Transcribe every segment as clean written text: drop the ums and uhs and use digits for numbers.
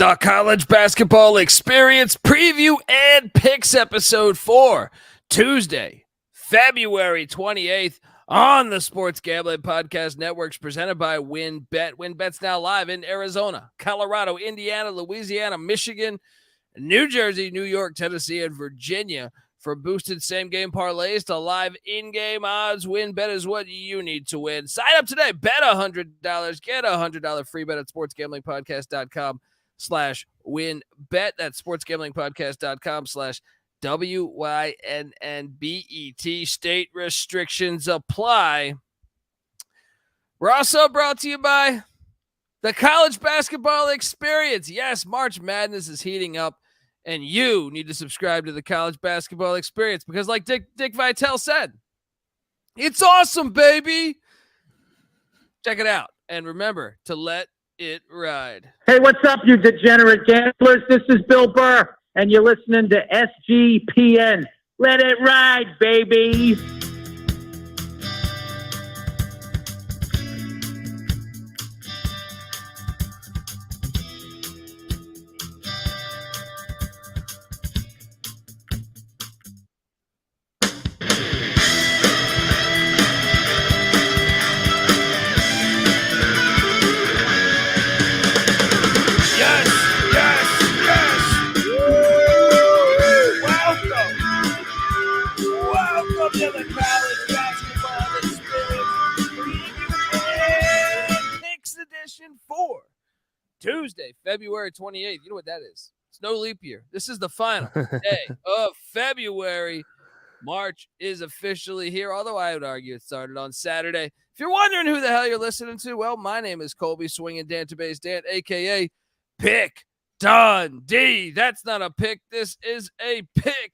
The College Basketball Experience Preview and Picks Episode 4, Tuesday, February 28th on the Sports Gambling Podcast Networks, presented by WynnBET. WynnBET's now live in Arizona, Colorado, Indiana, Louisiana, Michigan, New Jersey, New York, Tennessee, and Virginia. From boosted same-game parlays to live in-game odds, WynnBET is what you need to win. Sign up today. Bet $100. Get a $100 free bet at sportsgamblingpodcast.com/WynnBET. That's sportsgamblingpodcast.com/WYNNBET. State restrictions apply. We're also brought to you by the College Basketball Experience. Yes, March Madness is heating up, and you need to subscribe to the College Basketball Experience because, like Dick Vitale said, it's awesome, baby. Check it out. And remember to let it ride. Hey, what's up, you degenerate gamblers? This is Bill Burr, and you're listening to SGPN. Let it ride, baby. Tuesday, February 28th. You know what that is? It's no leap year. This is the final day of February. March is officially here, although I would argue it started on Saturday. If you're wondering who the hell you're listening to, well, my name is Colby Swinging Dantabase Dan, a.k.a. Pick Dundee. That's not a pick. This is a pick.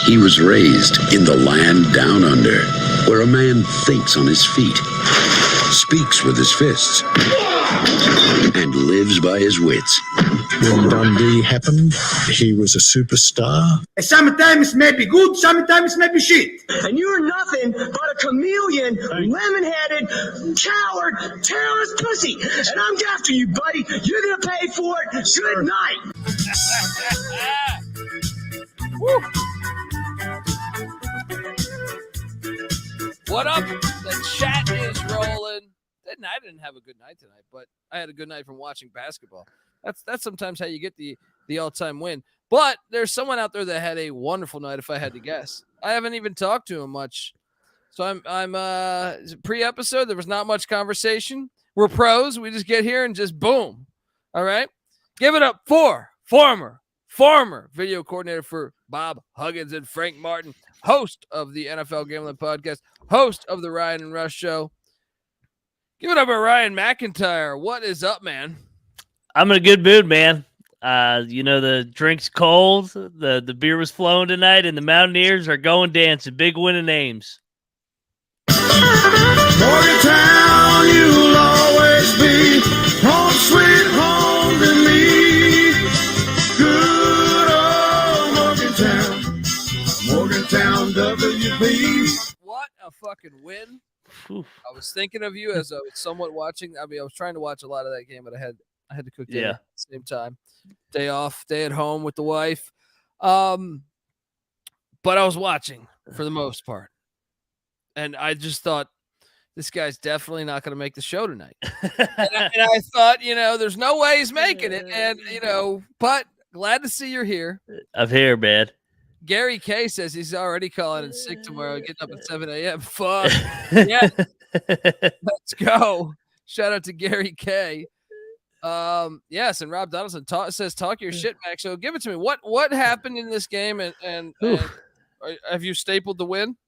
He was raised in the land down under, where a man thinks on his feet, speaks with his fists, and lives by his wits. When Dundee happened, he was a superstar. Sometimes may be good, sometimes may be shit. And you're nothing but a chameleon, lemon-headed, coward, terrorist pussy. And I'm after you, buddy. You're going to pay for it. Good night. Woo. What up? The chat is rolling. I didn't have a good night tonight, but I had a good night from watching basketball. That's sometimes how you get the all-time win. But there's someone out there that had a wonderful night, if I had to guess. I haven't even talked to him much. So I'm pre-episode. There was not much conversation. We're pros. We just get here and just boom. All right. Give it up for former video coordinator for Bob Huggins and Frank Martin, host of the NFL Gambling Podcast, host of the Ryan and Rush Show. Give it up for Ryan McIntyre. What is up, man? I'm in a good mood, man. The drink's cold. The beer was flowing tonight, and the Mountaineers are going dancing. Big win of names. Morgantown, you'll always be home, sweet home to me. Good old Morgantown, WP. What a fucking win. Oof. I was thinking of you as I was somewhat watching. I was trying to watch a lot of that game, but I had to cook dinner at the same time. Day off, day at home with the wife. But I was watching for the most part. And I just thought, this guy's definitely not going to make the show tonight. and I thought, there's no way he's making it. And, but glad to see you're here. I'm here, man. Gary K says he's already calling in sick tomorrow, getting up at 7 a.m. Fuck. Yeah. Let's go. Shout out to Gary K. Yes, and Rob Donaldson says, talk your shit, Max. So give it to me. What happened in this game, and have you stapled the win?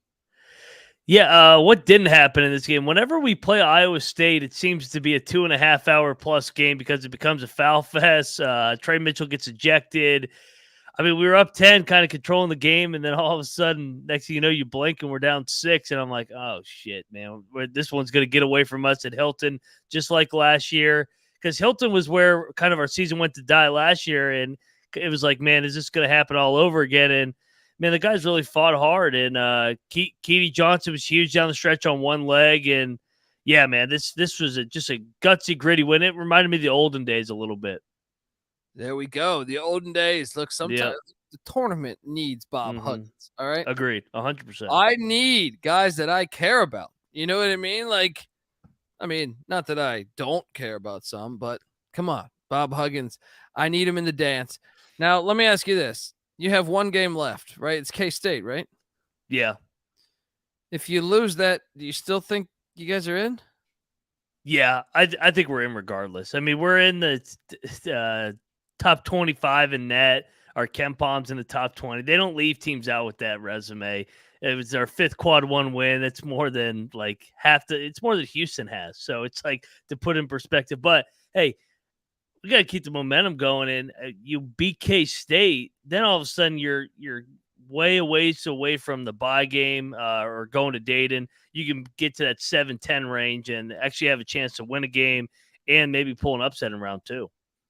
Yeah, what didn't happen in this game? Whenever we play Iowa State, it seems to be a 2.5 hour plus game because it becomes a foul fest. Trey Mitchell gets ejected. I mean, we were up 10, kind of controlling the game, and then all of a sudden, next thing you know, you blink and we're down 6, and I'm like, oh, shit, man. This one's going to get away from us at Hilton, just like last year, because Hilton was where kind of our season went to die last year, and it was like, man, is this going to happen all over again? And, man, the guys really fought hard, and Keedy Johnson was huge down the stretch on one leg, and, yeah, man, this was just a gutsy, gritty win. It reminded me of the olden days a little bit. There we go. The olden days. Look, sometimes the tournament needs Bob Huggins. All right. Agreed. 100%. I need guys that I care about. You know what I mean? Like, not that I don't care about some, but come on, Bob Huggins. I need him in the dance. Now, let me ask you this. You have one game left, right? It's K-State, right? Yeah. If you lose that, do you still think you guys are in? Yeah, I think we're in regardless. We're in the top 25 in net. Our Kempom's in the top 20. They don't leave teams out with that resume. It was our 5th quad 1 win. It's more than it's more than Houston has. So it's like, to put in perspective. But hey, we got to keep the momentum going. And you beat K-State, then all of a sudden you're way away from the bye game or going to Dayton. You can get to that 7-10 range and actually have a chance to win a game and maybe pull an upset in round 2.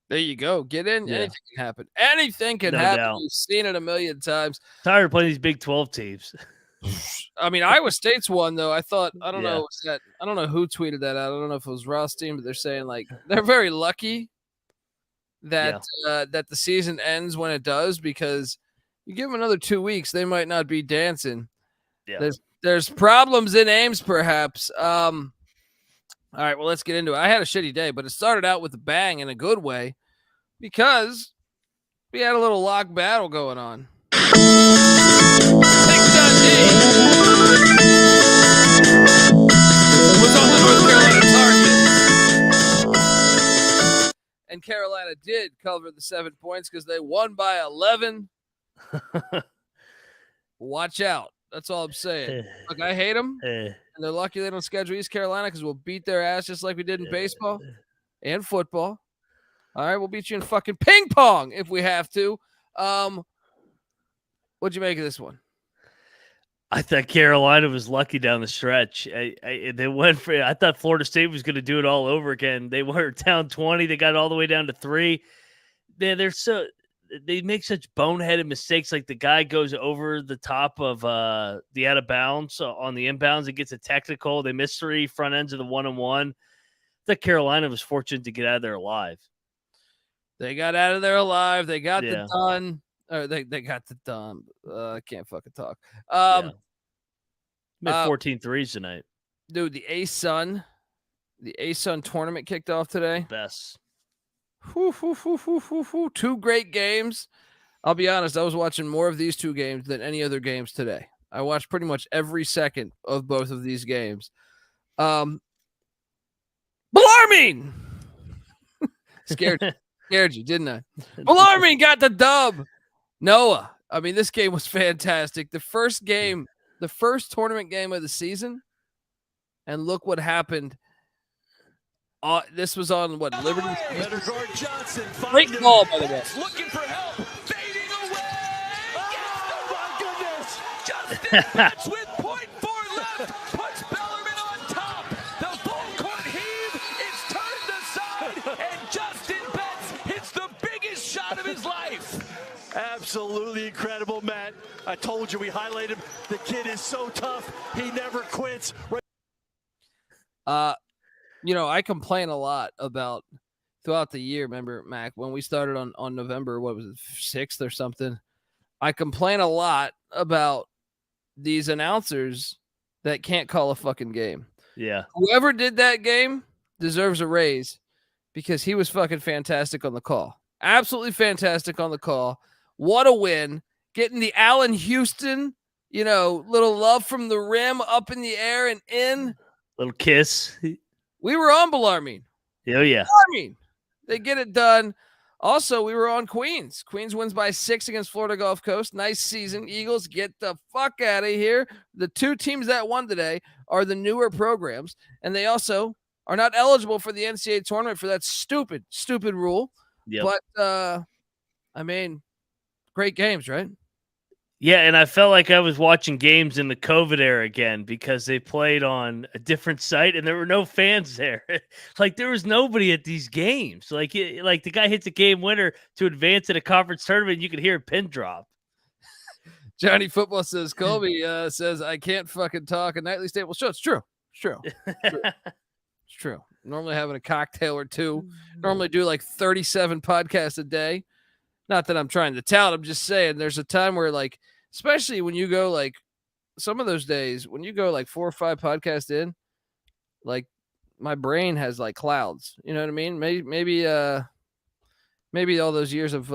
There you go. Get in. Yeah. Anything can happen. Anything can happen. Doubt. We've seen it a million times. Tired of playing these Big 12 teams. Iowa State's one, though. I don't know. I don't know who tweeted that out. I don't know if it was Rothstein, but they're saying they're very lucky that that the season ends when it does, because you give them another 2 weeks, they might not be dancing. Yeah. There's problems in Ames, perhaps. All right, well, let's get into it. I had a shitty day, but it started out with a bang in a good way because we had a little lock battle going on. Dundee was on the North Carolina target. And Carolina did cover the 7 points because they won by 11. Watch out. That's all I'm saying. Look, I hate them. And they're lucky they don't schedule East Carolina because we'll beat their ass just like we did in baseball and football. All right, we'll beat you in fucking ping pong if we have to. What'd you make of this one? I thought Carolina was lucky down the stretch. I thought Florida State was going to do it all over again. They were down 20. They got all the way down to 3. They make such boneheaded mistakes. Like the guy goes over the top of the out of bounds on the inbounds and gets a technical. They missed 3 front ends of the 1-on-1. I thought Carolina was fortunate to get out of there alive. They got out of there alive. They got the done. Or they got the done. I can't fucking talk. Made 14 threes tonight. Dude, the A-Sun tournament kicked off today. Best. 2 great games. I'll be honest, I was watching more of these 2 games than any other games today. I watched pretty much every second of both of these games. Bellarmine! Scared you, didn't I? Bellarmine got the dub. Noah, this game was fantastic. The first tournament game of the season, and look what happened. This was on what, Liberty? Johnson, great ball, by the way. Looking for help, fading away. Oh my goodness! Justin Betts with 0.4 left puts Bellarmine on top. The full court heave is turned aside, and Justin Betts hits the biggest shot of his life. Absolutely incredible, Matt. I told you, we highlighted him. The kid is so tough. He never quits. I complain a lot about throughout the year. Remember, Mac, when we started on November, what was it, 6th or something? I complain a lot about these announcers that can't call a fucking game. Yeah. Whoever did that game deserves a raise because he was fucking fantastic on the call. Absolutely fantastic on the call. What a win. Getting the Allen Houston, little love from the rim up in the air and in. Little kiss. We were on Bellarmine. Oh, yeah. Bellarmine. They get it done. Also, we were on Queens. Queens wins by 6 against Florida Gulf Coast. Nice season. Eagles, get the fuck out of here. The 2 teams that won today are the newer programs, and they also are not eligible for the NCAA tournament for that stupid rule. Yep. But, great games, right? Yeah, and I felt like I was watching games in the COVID era again because they played on a different site and there were no fans there. There was nobody at these games. Like the guy hits a game winner to advance in a conference tournament, and you could hear a pin drop. Johnny Football says, Colby says, I can't fucking talk a nightly stable show. It's true. It's true. It's true. Normally having a cocktail or two. Normally do like 37 podcasts a day. Not that I'm trying to tout. I'm just saying there's a time where, like, especially when you go like some of those days when you go like 4 or 5 podcasts in, like my brain has like clouds. You know what I mean? Maybe all those years of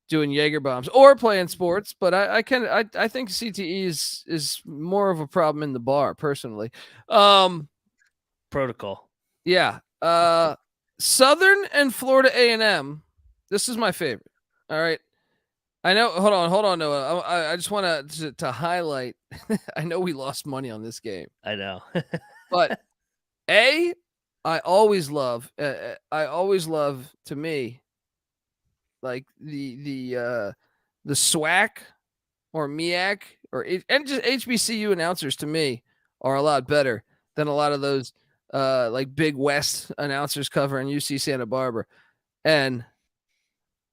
doing Jaeger bombs or playing sports, but I think CTE is more of a problem in the bar personally. Protocol. Yeah. Southern and Florida A&M. This is my favorite. All right. I know. Hold on, Noah. I just want to highlight. I know we lost money on this game. I know. But I always love to me, like the SWAC or MEAC and just HBCU announcers to me are a lot better than a lot of those like Big West announcers covering UC Santa Barbara. And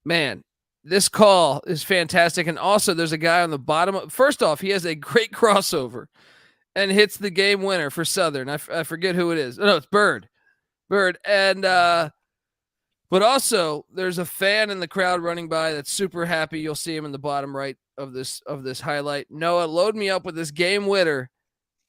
man, this call is fantastic. And also there's a guy on the bottom. First off, he has a great crossover and hits the game winner for Southern. I forget who it is. No, it's Bird. And, but also there's a fan in the crowd running by that's super happy. You'll see him in the bottom right of this highlight. Noah, load me up with this game winner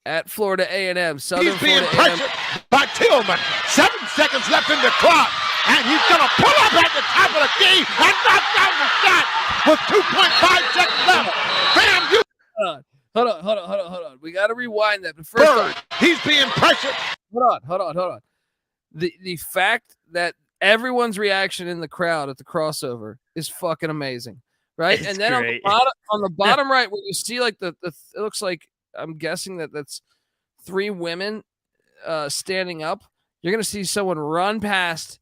at Florida A&M. Southern He's being Florida A&M. pressured by Tillman. 7 seconds left in the clock. And he's going to pull up at the top of the key and knock down the shot with 2.5 seconds left. Bam, you. Hold on. We got to rewind that. But first Bird, he's being pressured. Hold on. The fact that everyone's reaction in the crowd at the crossover is fucking amazing, right? It's and then great. on the bottom right, where you see like the it looks like, I'm guessing that's 3 women standing up. You're gonna see someone run past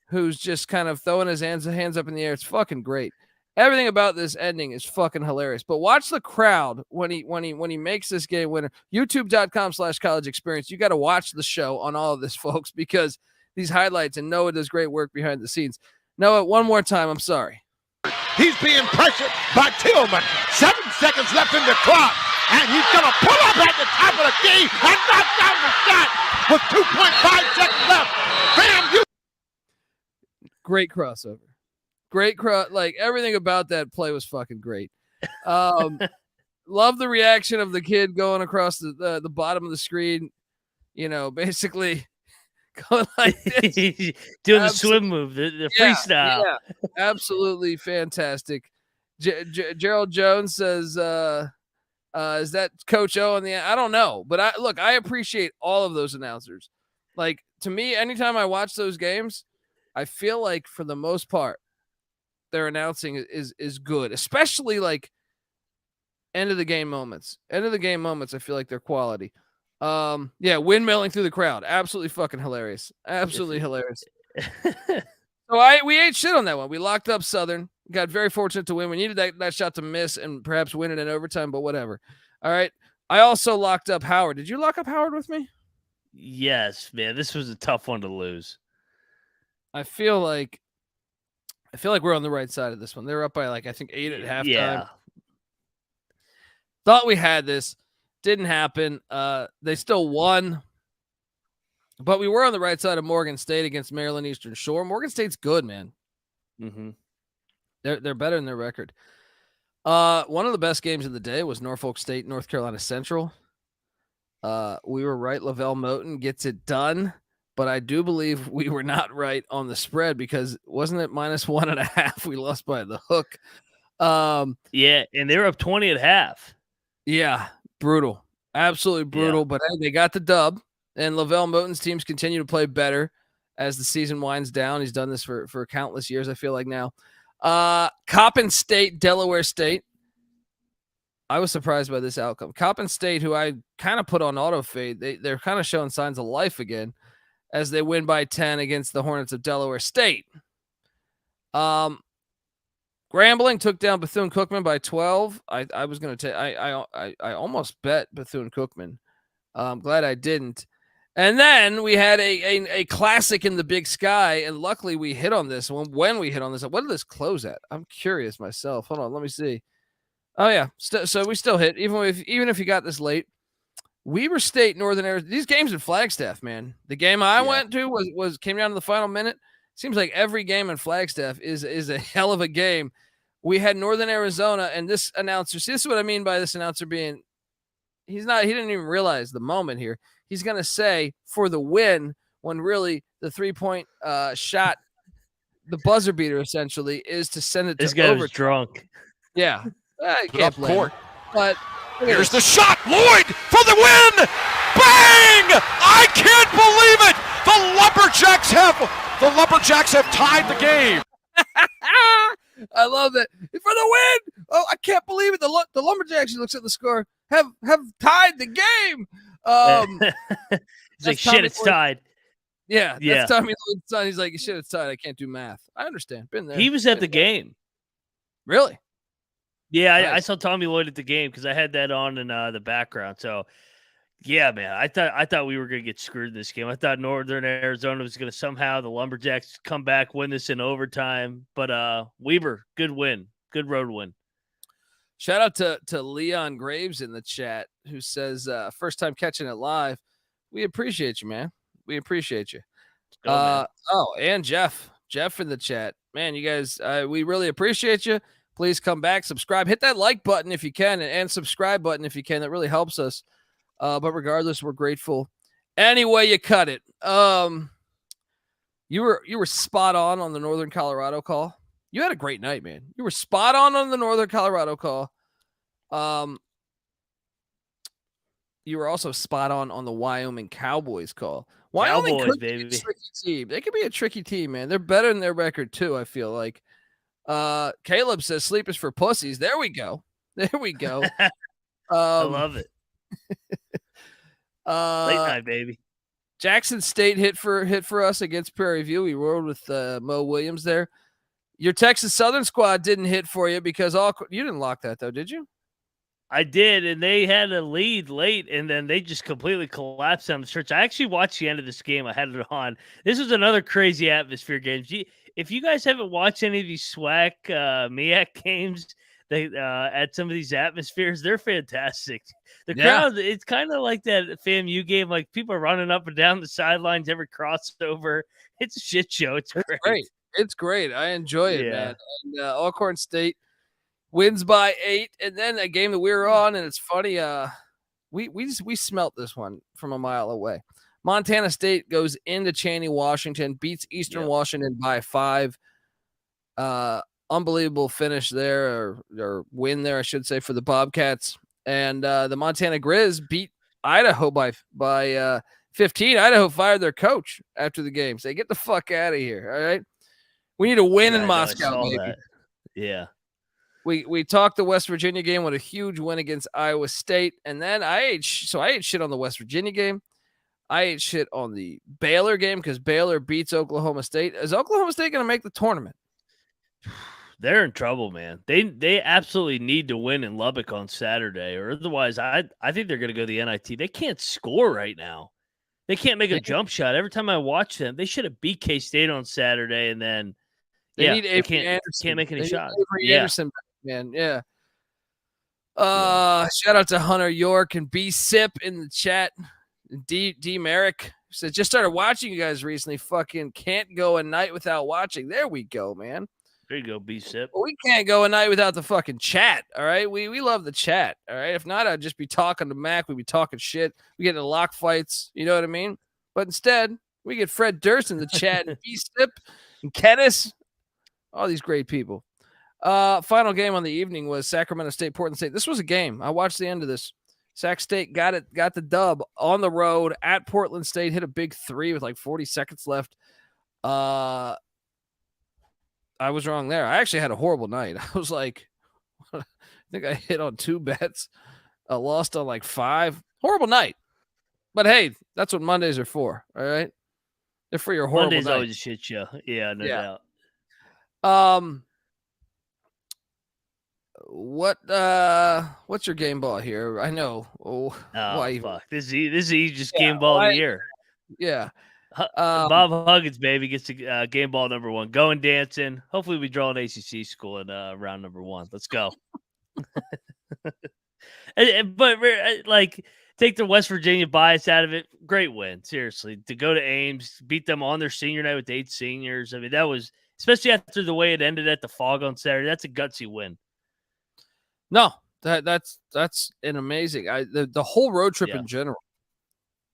who's just kind of throwing his hands up in the air. It's fucking great. Everything about this ending is fucking hilarious. But watch the crowd when he makes this game winner. YouTube.com/college experience. You got to watch the show on all of this, folks, because these highlights, and Noah does great work behind the scenes. Noah, one more time. I'm sorry. He's being pressured by Tillman. 7 seconds left in the clock. And he's going to pull up at the top of the key and knock down the shot with 2.5 seconds left. Bam, you. Great crossover. Like everything about that play was fucking great. Love the reaction of the kid going across the bottom of the screen, basically going like this. Doing the swim move, the freestyle. Yeah, absolutely fantastic. Gerald Jones says, is that Coach O on the I don't know, but I appreciate all of those announcers. Like, to me, anytime I watch those games, I feel like for the most part, their announcing is good, especially like end of the game moments. I feel like they're quality. Windmilling through the crowd. Absolutely fucking hilarious. Absolutely hilarious. So we ate shit on that one. We locked up Southern. Got very fortunate to win. We needed that shot to miss and perhaps win it in overtime, but whatever. All right. I also locked up Howard. Did you lock up Howard with me? Yes, man. This was a tough one to lose. I feel like we're on the right side of this one. They were up by I think 8 at halftime. Yeah. Thought we had this. Didn't happen. They still won. But we were on the right side of Morgan State against Maryland Eastern Shore. Morgan State's good, man. Mm-hmm. They're better than their record. One of the best games of the day was Norfolk State, North Carolina Central. We were right. Lavelle Moten gets it done. But I do believe we were not right on the spread because wasn't it -1.5? We lost by the hook. Yeah, and they were up 20 at half. Yeah, brutal. Absolutely brutal. Yeah. But hey, they got the dub, and Lavelle Moten's teams continue to play better as the season winds down. He's done this for countless years, I feel like now. Coppin State, Delaware State. I was surprised by this outcome. Coppin State, who I kind of put on auto fade, they're kind of showing signs of life again as they win by 10 against the Hornets of Delaware State. Grambling took down Bethune-Cookman by 12. I was going to take. I almost bet Bethune-Cookman. I'm glad I didn't. And then we had a classic in the Big Sky, and luckily we hit on this one. When we hit on this, what did this close at? I'm curious myself. Hold on, let me see. Oh yeah, so we still hit even if you got this late. Weber State, Northern Arizona. These games in Flagstaff, man. The game I went to came down to the final minute. Seems like every game in Flagstaff is a hell of a game. We had Northern Arizona, and this announcer. See, this is what I mean by this announcer being. He didn't even realize the moment here. He's gonna say for the win when really the 3-point shot, the buzzer beater essentially is to send it to this guy overtime. was drunk. Yeah, I can't blame him. But Here's the shot. Lloyd for the win. Bang! I can't believe it. The Lumberjacks have tied the game. I love that for the win. Oh, I can't believe it. The Lumberjacks. He looks at the score. Have tied the game. He's like, shit, it's tied. Yeah, that's Tommy Lloyd's son. He's like, shit, it's tied. I can't do math. I understand. Been there. He was at the game. Really? Yeah, Nice. I saw Tommy Lloyd at the game because I had that on in the background. So, yeah, man, I thought we were going to get screwed in this game. I thought Northern Arizona was going to somehow the Lumberjacks come back, win this in overtime. But Weber, good win, good road win. Shout out to Leon Graves in the chat who says, first time catching it live. We appreciate you, man. We appreciate you. Man. And Jeff in the chat, man, you guys, we really appreciate you. Please come back, subscribe, hit that like button if you can, and subscribe button if you can. That really helps us. But regardless, we're grateful. Any way you cut it. You were spot on the Northern Colorado call. You had a great night, man. You were spot on the Northern Colorado call. You were also spot on the Wyoming Cowboys call. Wyoming Cowboys, could be a baby. tricky team. They could be a tricky team, man. They're better than their record too, I feel like. Caleb says sleep is for pussies. There we go. I love it. Late night, baby. Jackson State hit for us against Prairie View. We rolled with Mo Williams there. Your Texas Southern squad didn't hit for you because you didn't lock that though, did you? I did, and they had a lead late, and then they just completely collapsed on the stretch. I actually watched the end of this game. I had it on. This was another crazy atmosphere game. If you guys haven't watched any of these SWAC MEAC games, they at some of these atmospheres, they're fantastic. The crowd, it's kind of like that FAMU game. Like people are running up and down the sidelines, every crossover. It's a shit show. It's great. It's great. I enjoy it, man. And Alcorn State wins by 8, and then a game that we were on, and it's funny. We smelt this one from a mile away. Montana State goes into Chaney, Washington, beats Eastern Washington by 5. Unbelievable finish there, or win there, I should say, for the Bobcats. And the Montana Grizz beat Idaho by 15. Idaho fired their coach after the game. Say, get the fuck out of here. All right. We need a win in Moscow, baby. That. Yeah. We talked the West Virginia game with a huge win against Iowa State. And then I ate shit on the West Virginia game. I ate shit on the Baylor game because Baylor beats Oklahoma State. Is Oklahoma State going to make the tournament? They're in trouble, man. They absolutely need to win in Lubbock on Saturday, or otherwise I think they're going to go to the NIT. They can't score right now. They can't make a jump shot. Every time I watch them, they should have beat K-State on Saturday, and then they can't make any shots. Anderson, man, yeah. Shout out to Hunter York and B Sip in the chat. D Merrick says, just started watching you guys recently. Fucking can't go a night without watching. There we go, man. There you go, B-Sip. Well, we can't go a night without the fucking chat, all right? We love the chat, all right? If not, I'd just be talking to Mac. We'd be talking shit. We get into lock fights, you know what I mean? But instead, we get Fred Durst in the chat, and B-Sip, and Kennis, all these great people. Final game on the evening was Sacramento State, Portland State. This was a game. I watched the end of this. Sac State got the dub on the road at Portland State, hit a big 3 with like 40 seconds left. I was wrong there. I actually had a horrible night. I was like, I think I hit on 2 bets. I lost on like 5. Horrible night. But hey, that's what Mondays are for. All right. They're for your horrible Monday's night. always a shit show. Yeah, no doubt. What's your game ball here? I know. Why fuck. This is the easiest game ball of the year. Yeah. Bob Huggins, baby, gets to game ball number 1. Going dancing. Hopefully we draw an ACC school in round number 1. Let's go. But like take the West Virginia bias out of it. Great win, seriously. To go to Ames, beat them on their senior night with 8 seniors. I mean, that was, especially after the way it ended at the Fog on Saturday, that's a gutsy win. No, that's an amazing. The whole road trip in general.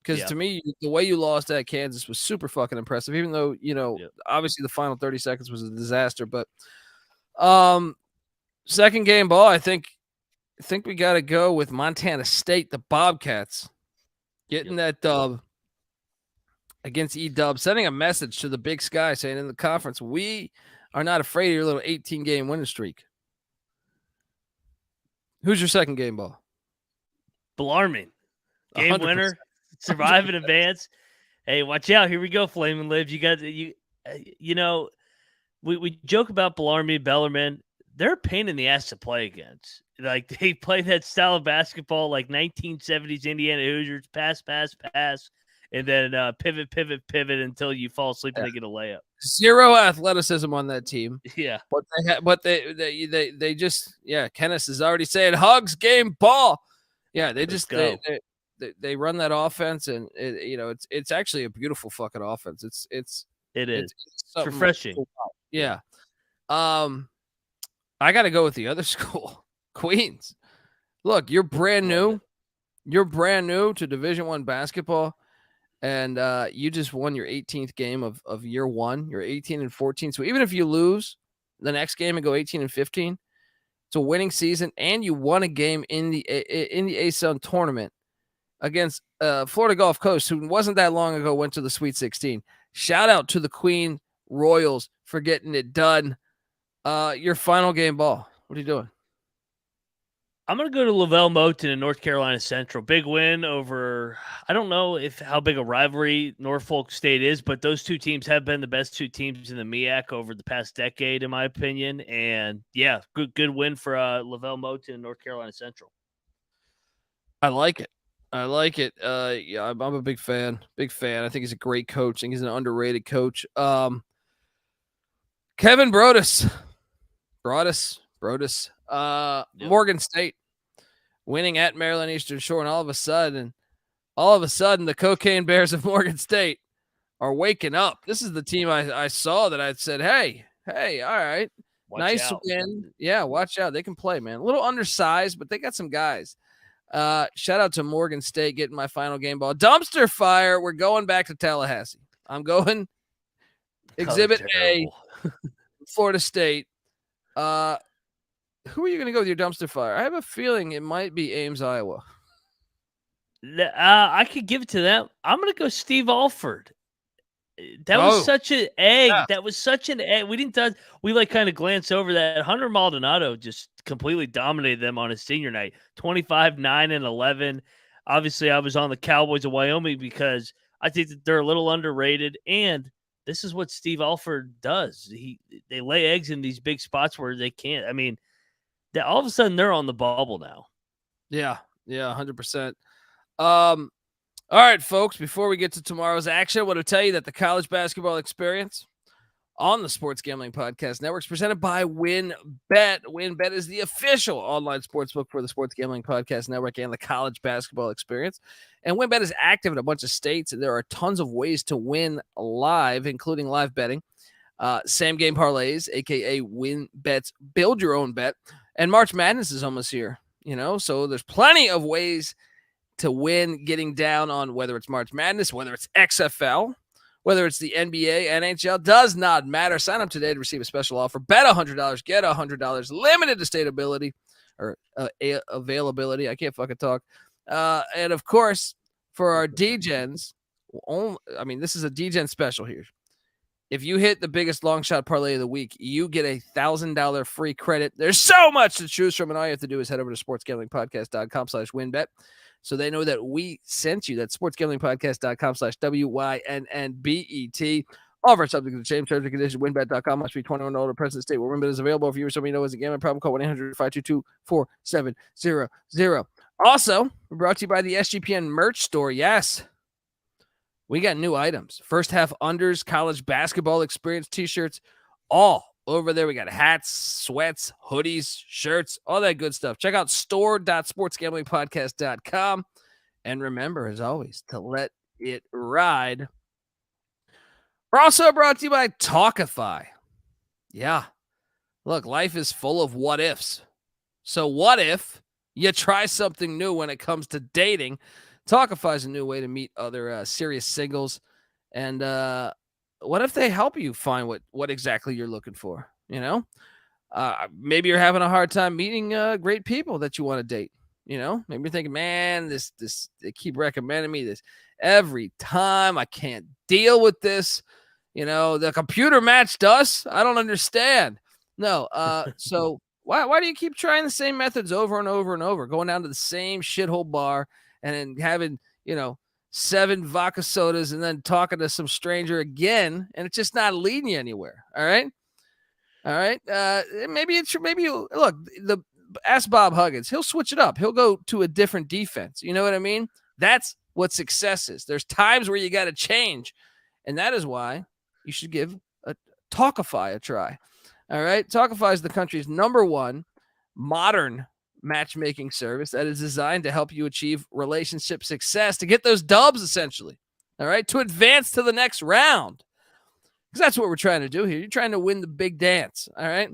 Because to me, the way you lost at Kansas was super fucking impressive. Even though obviously the final 30 seconds was a disaster, but second game ball, I think we got to go with Montana State, the Bobcats, getting that dub against E-Dub, sending a message to the Big Sky saying in the conference, we are not afraid of your little 18-game winning streak. Who's your second game ball? Bellarmine. Game 100%. Winner. Survive in advance. Hey, watch out. Here we go, Flamin' Libs. You got we joke about Bellarmine. They're a pain in the ass to play against. Like, they play that style of basketball like 1970s Indiana Hoosiers, pass, and then pivot until you fall asleep and they get a layup. Zero athleticism on that team. Yeah. But they just, Kenneth is already saying hugs, game, ball. Yeah, they just they run that offense, and it's actually a beautiful fucking offense. It's refreshing. Yeah. I got to go with the other school, Queens. Look, you're brand new. You're brand new to Division I basketball, and you just won your 18th game of year one. You're 18-14. So even if you lose the next game and go 18-15, it's a winning season, and you won a game in the ASUN tournament against Florida Gulf Coast, who wasn't that long ago went to the Sweet 16. Shout out to the Queen Royals for getting it done. Your final game ball. What are you doing? I'm going to go to Lavelle Moton in North Carolina Central. Big win over, I don't know how big a rivalry Norfolk State is, but those two teams have been the best two teams in the MEAC over the past decade, in my opinion. And yeah, good win for Lavelle Moton in North Carolina Central. I like it. Yeah, I'm a big fan. I think he's a great coach. I think he's an underrated coach. Kevin Brodus. Morgan State winning at Maryland Eastern Shore, and all of a sudden, the Cocaine Bears of Morgan State are waking up. This is the team I saw that I said, hey, all right, nice win. Yeah, watch out. They can play, man. A little undersized, but they got some guys. Shout out to Morgan State getting my final game ball. Dumpster fire. We're going back to Tallahassee. I'm going Exhibit A, Florida State. Who are you going to go with your dumpster fire? I have a feeling it might be Ames, Iowa. I could give it to them. I'm going to go Steve Alford. That was such an egg. Yeah. That was such an egg. We kind of glanced over that. Hunter Maldonado just completely dominated them on his senior night. 25, 9, and 11. Obviously, I was on the Cowboys of Wyoming because I think that they're a little underrated, and this is what Steve Alford does. They lay eggs in these big spots where they can't. I mean, all of a sudden they're on the bubble now. Yeah, 100%. All right, folks, before we get to tomorrow's action, I want to tell you that the college basketball experience on the Sports Gambling Podcast Network is presented by WynnBET. WynnBET is the official online sportsbook for the Sports Gambling Podcast Network and the college basketball experience. And WynnBET is active in a bunch of states, and there are tons of ways to win live, including live betting, same game parlays, aka WynnBET's build your own bet. And March Madness is almost here, so there's plenty of ways to win, getting down on whether it's March Madness, whether it's XFL, whether it's the NBA, NHL, does not matter. Sign up today to receive a special offer. Bet $100, get $100, limited to availability. I can't fucking talk. And of course, for our DGens, this is a DGen special here. If you hit the biggest long shot parlay of the week, you get $1,000 free credit. There's so much to choose from, and all you have to do is head over to sportsgamblingpodcast.com/WynnBET. So they know that we sent you. That's sportsgamblingpodcast.com/WYNNBET. All of our subject to change terms and conditions. WynnBET.com must be 21 or older. Present state where WynnBET is available. If you or somebody know is a gambling problem, call 1-800-522-4700. Also, we're brought to you by the SGPN merch store. Yes, we got new items. First half unders, college basketball experience t-shirts, all over there. We got hats, sweats, hoodies, shirts, all that good stuff. Check out store.sportsgamblingpodcast.com And remember, as always, to let it ride. We're also brought to you by Talkify. Yeah. Look, life is full of what ifs. So what if you try something new when it comes to dating? Talkify is a new way to meet other serious singles. And what if they help you find what exactly you're looking for? You know, maybe you're having a hard time meeting great people that you want to date. You know, maybe you're thinking, man, this they keep recommending me this every time. I can't deal with this. You know, the computer matched us. I don't understand. No. So why do you keep trying the same methods over and over and over, going down to the same shithole bar and then having, 7 vodka sodas and then talking to some stranger again, and it's just not leading you anywhere. All right. Maybe look, ask Bob Huggins. He'll switch it up. He'll go to a different defense. You know what I mean? That's what success is. There's times where you got to change, and that is why you should give Talkify a try. All right. Talkify is the country's #1 modern matchmaking service that is designed to help you achieve relationship success, to get those dubs, essentially. All right. To advance to the next round. Because that's what we're trying to do here. You're trying to win the big dance. All right.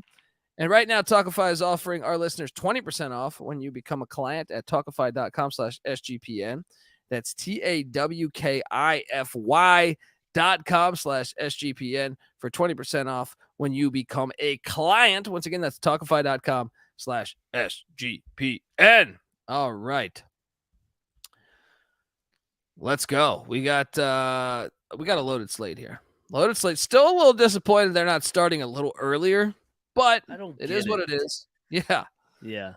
And right now, Talkify is offering our listeners 20% off when you become a client at Talkify.com/SGPN. That's TAWKIFY.com/SGPN for 20% off when you become a client. Once again, that's Talkify.com/SGPN. All right. Let's go. We got a loaded slate here. Loaded slate. Still a little disappointed they're not starting a little earlier, but it is what it is. Yeah. Yeah.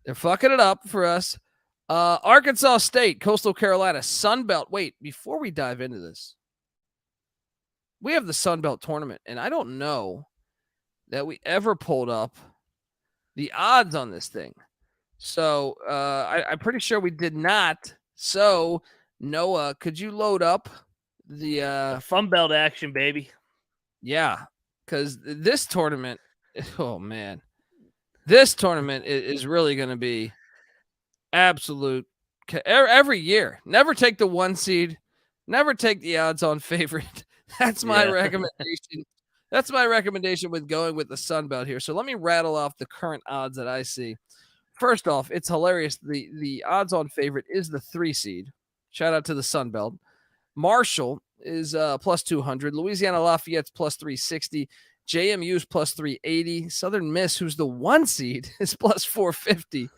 They're fucking it up for us. Arkansas State, Coastal Carolina, Sun Belt. Wait, before we dive into this, we have the Sun Belt tournament, and I don't know that we ever pulled up the odds on this thing. So I'm pretty sure we did not. So Noah, could you load up the Fun Belt action, baby? Yeah, because this tournament, oh man, this tournament is really going to be absolute every year. Never take the 1 seed. Never take the odds-on favorite. That's my recommendation. That's my recommendation with going with the Sun Belt here. So let me rattle off the current odds that I see. First off, it's hilarious. The odds-on favorite is the 3 seed. Shout out to the Sun Belt. Marshall is plus 200. Louisiana Lafayette's plus 360. JMU's plus 380. Southern Miss, who's the 1 seed, is plus 450.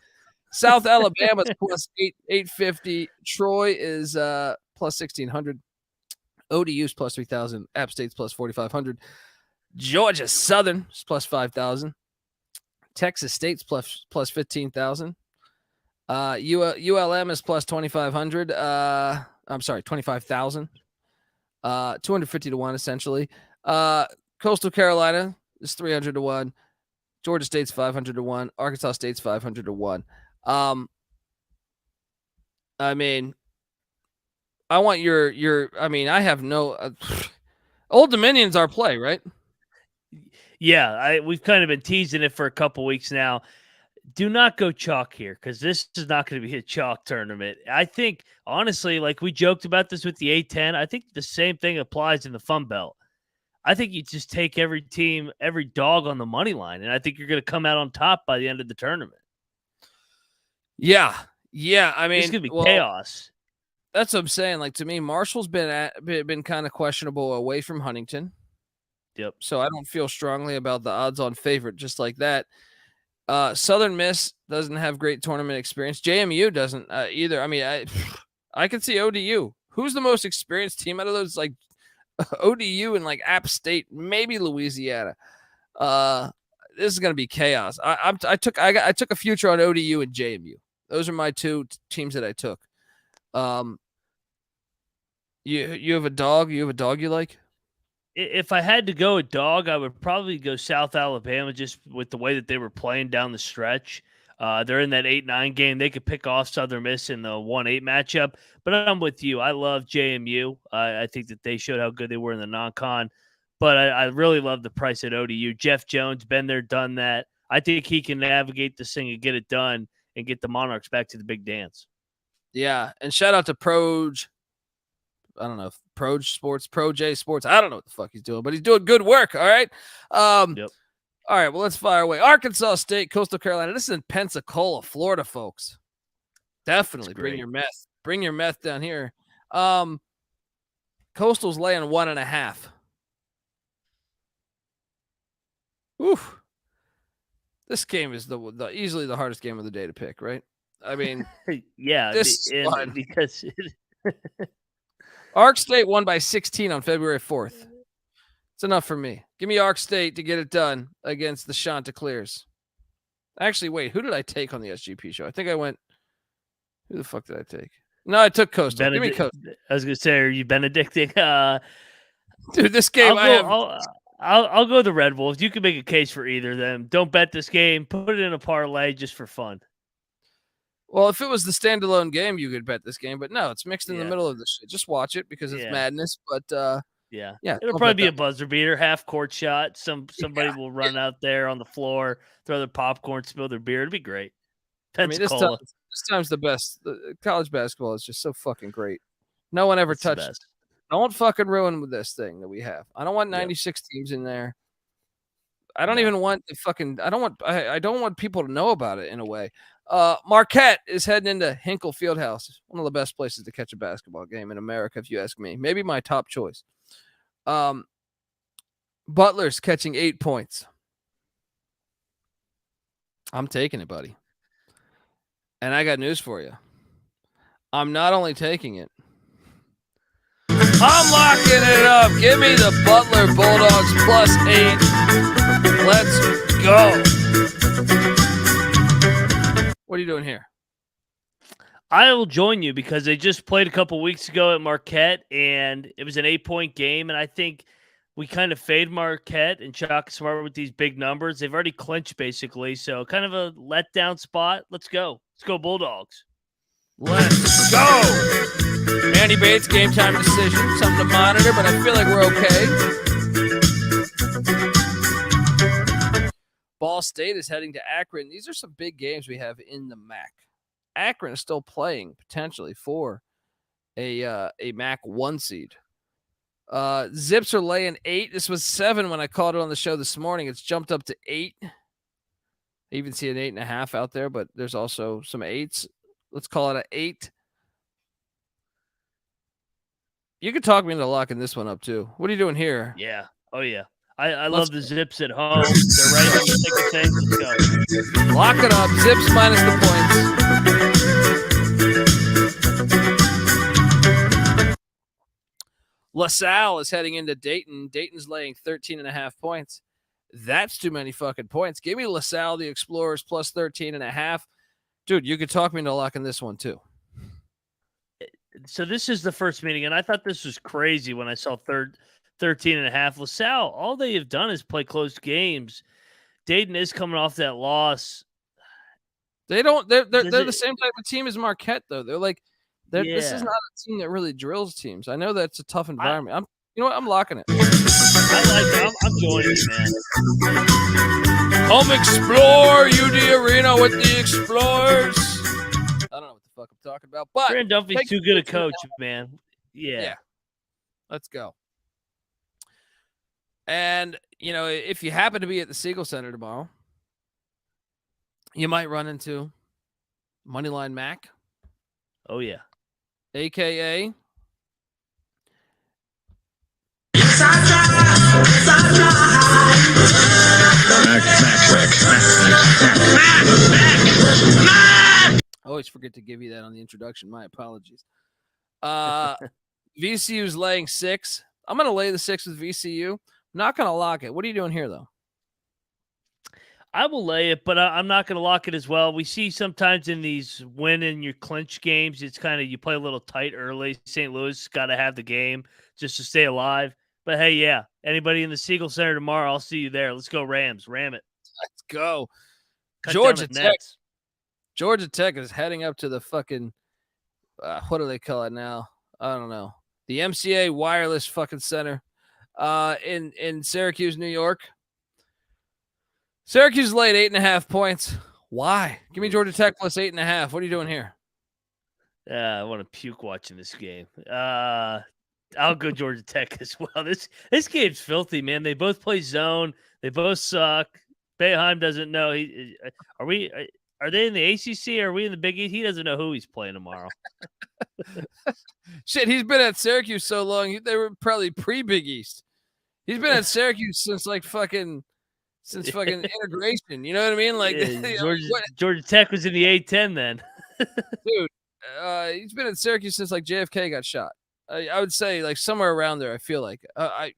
South Alabama's plus 850. Troy is plus 1,600. ODU's plus 3,000. App State's plus 4,500. Georgia Southern is plus 5,000. Texas State's plus 15,000. ULM is plus 2,500. I'm sorry, 25,000. 250 to 1, essentially. Coastal Carolina is 300 to 1. Georgia State's 500 to 1. Arkansas State's 500 to 1. I mean, I want I have no Old Dominion's our play, right? Yeah, we've kind of been teasing it for a couple weeks now. Do not go chalk here, because this is not going to be a chalk tournament. I think, honestly, like we joked about this with the A-10, I think the same thing applies in the Fun Belt. I think you just take every team, every dog on the money line, and I think you're going to come out on top by the end of the tournament. Yeah. I mean, it's going to be chaos. That's what I'm saying. Like, to me, Marshall's been kind of questionable away from Huntington. Yep. So I don't feel strongly about the odds-on favorite just like that. Southern Miss doesn't have great tournament experience. JMU doesn't either. I mean, I could see ODU. Who's the most experienced team out of those? Like ODU and like App State, maybe Louisiana. This is going to be chaos. I took a future on ODU and JMU. Those are my 2 teams that I took. You have a dog? You have a dog you like? If I had to go a dog, I would probably go South Alabama, just with the way that they were playing down the stretch. They're in that 8-9 game. They could pick off Southern Miss in the 1-8 matchup. But I'm with you. I love JMU. I think that they showed how good they were in the non-con. But I really love the price at ODU. Jeff Jones, been there, done that. I think he can navigate this thing and get it done and get the Monarchs back to the big dance. Yeah, and shout out to Proj. I don't know if Proj Sports, Proj Sports. I don't know what the fuck he's doing, but he's doing good work. All right. Yep. All right. Well, let's fire away. Arkansas State, Coastal Carolina. This is in Pensacola, Florida, folks. Definitely bring your meth. Bring your meth down here. Coastal's laying 1.5. Oof. This game is the easily the hardest game of the day to pick, right? I mean, yeah, because Ark State won by 16 on February 4th. It's enough for me. Give me Ark State to get it done against the Chanticleers. Actually, wait, who did I take on the SGP show? I think I went. Who the fuck did I take? No, I took Coastal. Give me Coastal. I was gonna say, are you Benedicting? Dude, this game I'll go the Red Wolves. You can make a case for either of them. Don't bet this game. Put it in a parlay just for fun. Well, if it was the standalone game, you could bet this game, but no, it's mixed in the middle of the shit. Just watch it because it's madness. But yeah, it'll probably be a buzzer beater, half court shot. Somebody will run out there on the floor, throw their popcorn, spill their beer. It'd be great. Pensacola. This time's the best. College basketball is just so fucking great. No one ever touched it. Don't fucking ruin this thing that we have. I don't want 96 teams in there. I don't even want the fucking. I don't want people to know about it in a way. Marquette is heading into Hinkle Field House, one of the best places to catch a basketball game in America, if you ask me. Maybe my top choice. Butler's catching 8 points. I'm taking it, buddy. And I got news for you. I'm not only taking it. I'm locking it up. Give me the Butler Bulldogs +8. Let's go. What are you doing here? I will join you because they just played a couple weeks ago at Marquette, and it was an 8-point game. And I think we kind of fade Marquette and Chalk Smart with these big numbers. They've already clinched, basically. So kind of a letdown spot. Let's go. Let's go Bulldogs. Let's go. Andy Bates, game time decision. Something to monitor, but I feel like we're okay. Ball State is heading to Akron. These are some big games we have in the MAC. Akron is still playing potentially for a MAC 1 seed. Zips are laying 8. This was 7 when I called it on the show this morning. It's jumped up to 8. I even see an 8.5 out there, but there's also some 8s. Let's call it an 8. You could talk me into locking this one up too. What are you doing here? Yeah. Oh yeah. I love the Zips at home. They're right on the thick of things. Let's go. Lock it up. Zips minus the points. LaSalle is heading into Dayton. Dayton's laying 13.5 points. That's too many fucking points. Give me LaSalle, the Explorers, +13.5. Dude, you could talk me into locking this one too. So this is the first meeting, and I thought this was crazy when I saw 13.5. LaSalle, all they have done is play close games. Dayton is coming off that loss. They're the same type of team as Marquette, though. This is not a team that really drills teams. I know that's a tough environment. I'm locking it. I like it. I'm joining you, man. Home explore UD Arena with the Explorers. I don't know what the fuck I'm talking about, but Brandon Duffy's too good a coach, man. Yeah. Let's go. And, if you happen to be at the Siegel Center tomorrow, you might run into Moneyline Mac. Oh, yeah. AKA I always forget to give you that on the introduction. My apologies. VCU's laying 6. I'm going to lay the 6 with VCU. I'm not going to lock it. What are you doing here, though? I will lay it, but I'm not going to lock it as well. We see sometimes in these win and your clinch games, it's kind of you play a little tight early. St. Louis got to have the game just to stay alive. But, hey, yeah, anybody in the Siegel Center tomorrow, I'll see you there. Let's go Rams. Ram it. Let's go. Cut Georgia down the Tech. nets. Georgia Tech is heading up to the fucking what do they call it now? I don't know. The MCA Wireless fucking Center in Syracuse, New York. Syracuse laid 8.5 points. Why? Give me Georgia Tech +8.5. What are you doing here? I want to puke watching this game. I'll go Georgia Tech as well. This game's filthy, man. They both play zone. They both suck. Boeheim doesn't know. Are they in the ACC? Or are we in the Big East? He doesn't know who he's playing tomorrow. Shit, he's been at Syracuse so long. They were probably pre-Big East. He's been at Syracuse since fucking integration. You know what I mean? Like Georgia Tech was in the A-10 then. Dude, he's been at Syracuse since JFK got shot. I would say somewhere around there. I feel like I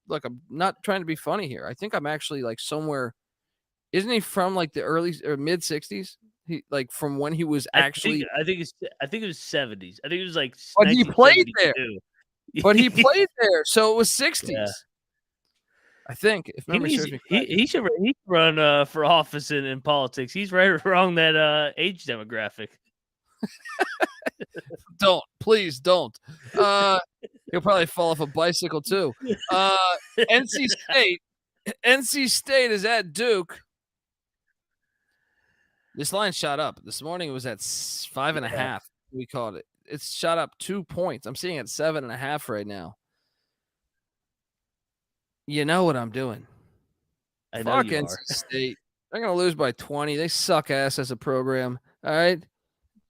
look. I'm not trying to be funny here. I think I'm actually somewhere. Isn't he from the early or mid '60s? He from when he was actually. I think it was '70s. I think it was But he played there. But he played there, so it was '60s. Yeah. I think if memory serves me correct. He should run for office in politics. He's right around that age demographic. Please don't. He'll probably fall off a bicycle too. NC State is at Duke. This line shot up this morning. It was at 5.5. We called it. It's shot up 2 points. I'm seeing it 7.5 right now. You know what I'm doing. I know you NC State. They're gonna lose by 20. They suck ass as a program. All right.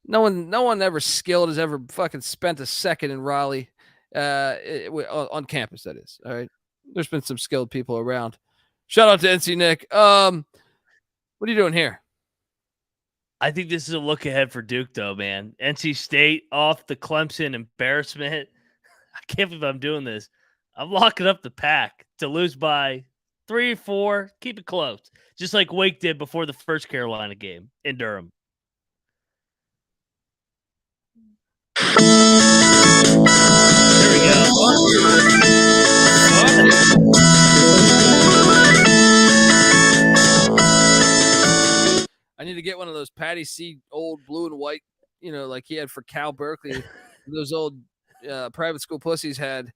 No one ever skilled has ever fucking spent a second in Raleigh, on campus. That is. All right. There's been some skilled people around. Shout out to NC Nick. What are you doing here? I think this is a look ahead for Duke, though, man. NC State off the Clemson embarrassment. I can't believe I'm doing this. I'm locking up the pack to lose by 3 or 4. Keep it close, just like Wake did before the first Carolina game in Durham. There we go. I need to get one of those Patty C old blue and white, like he had for Cal Berkeley. Those old private school pussies had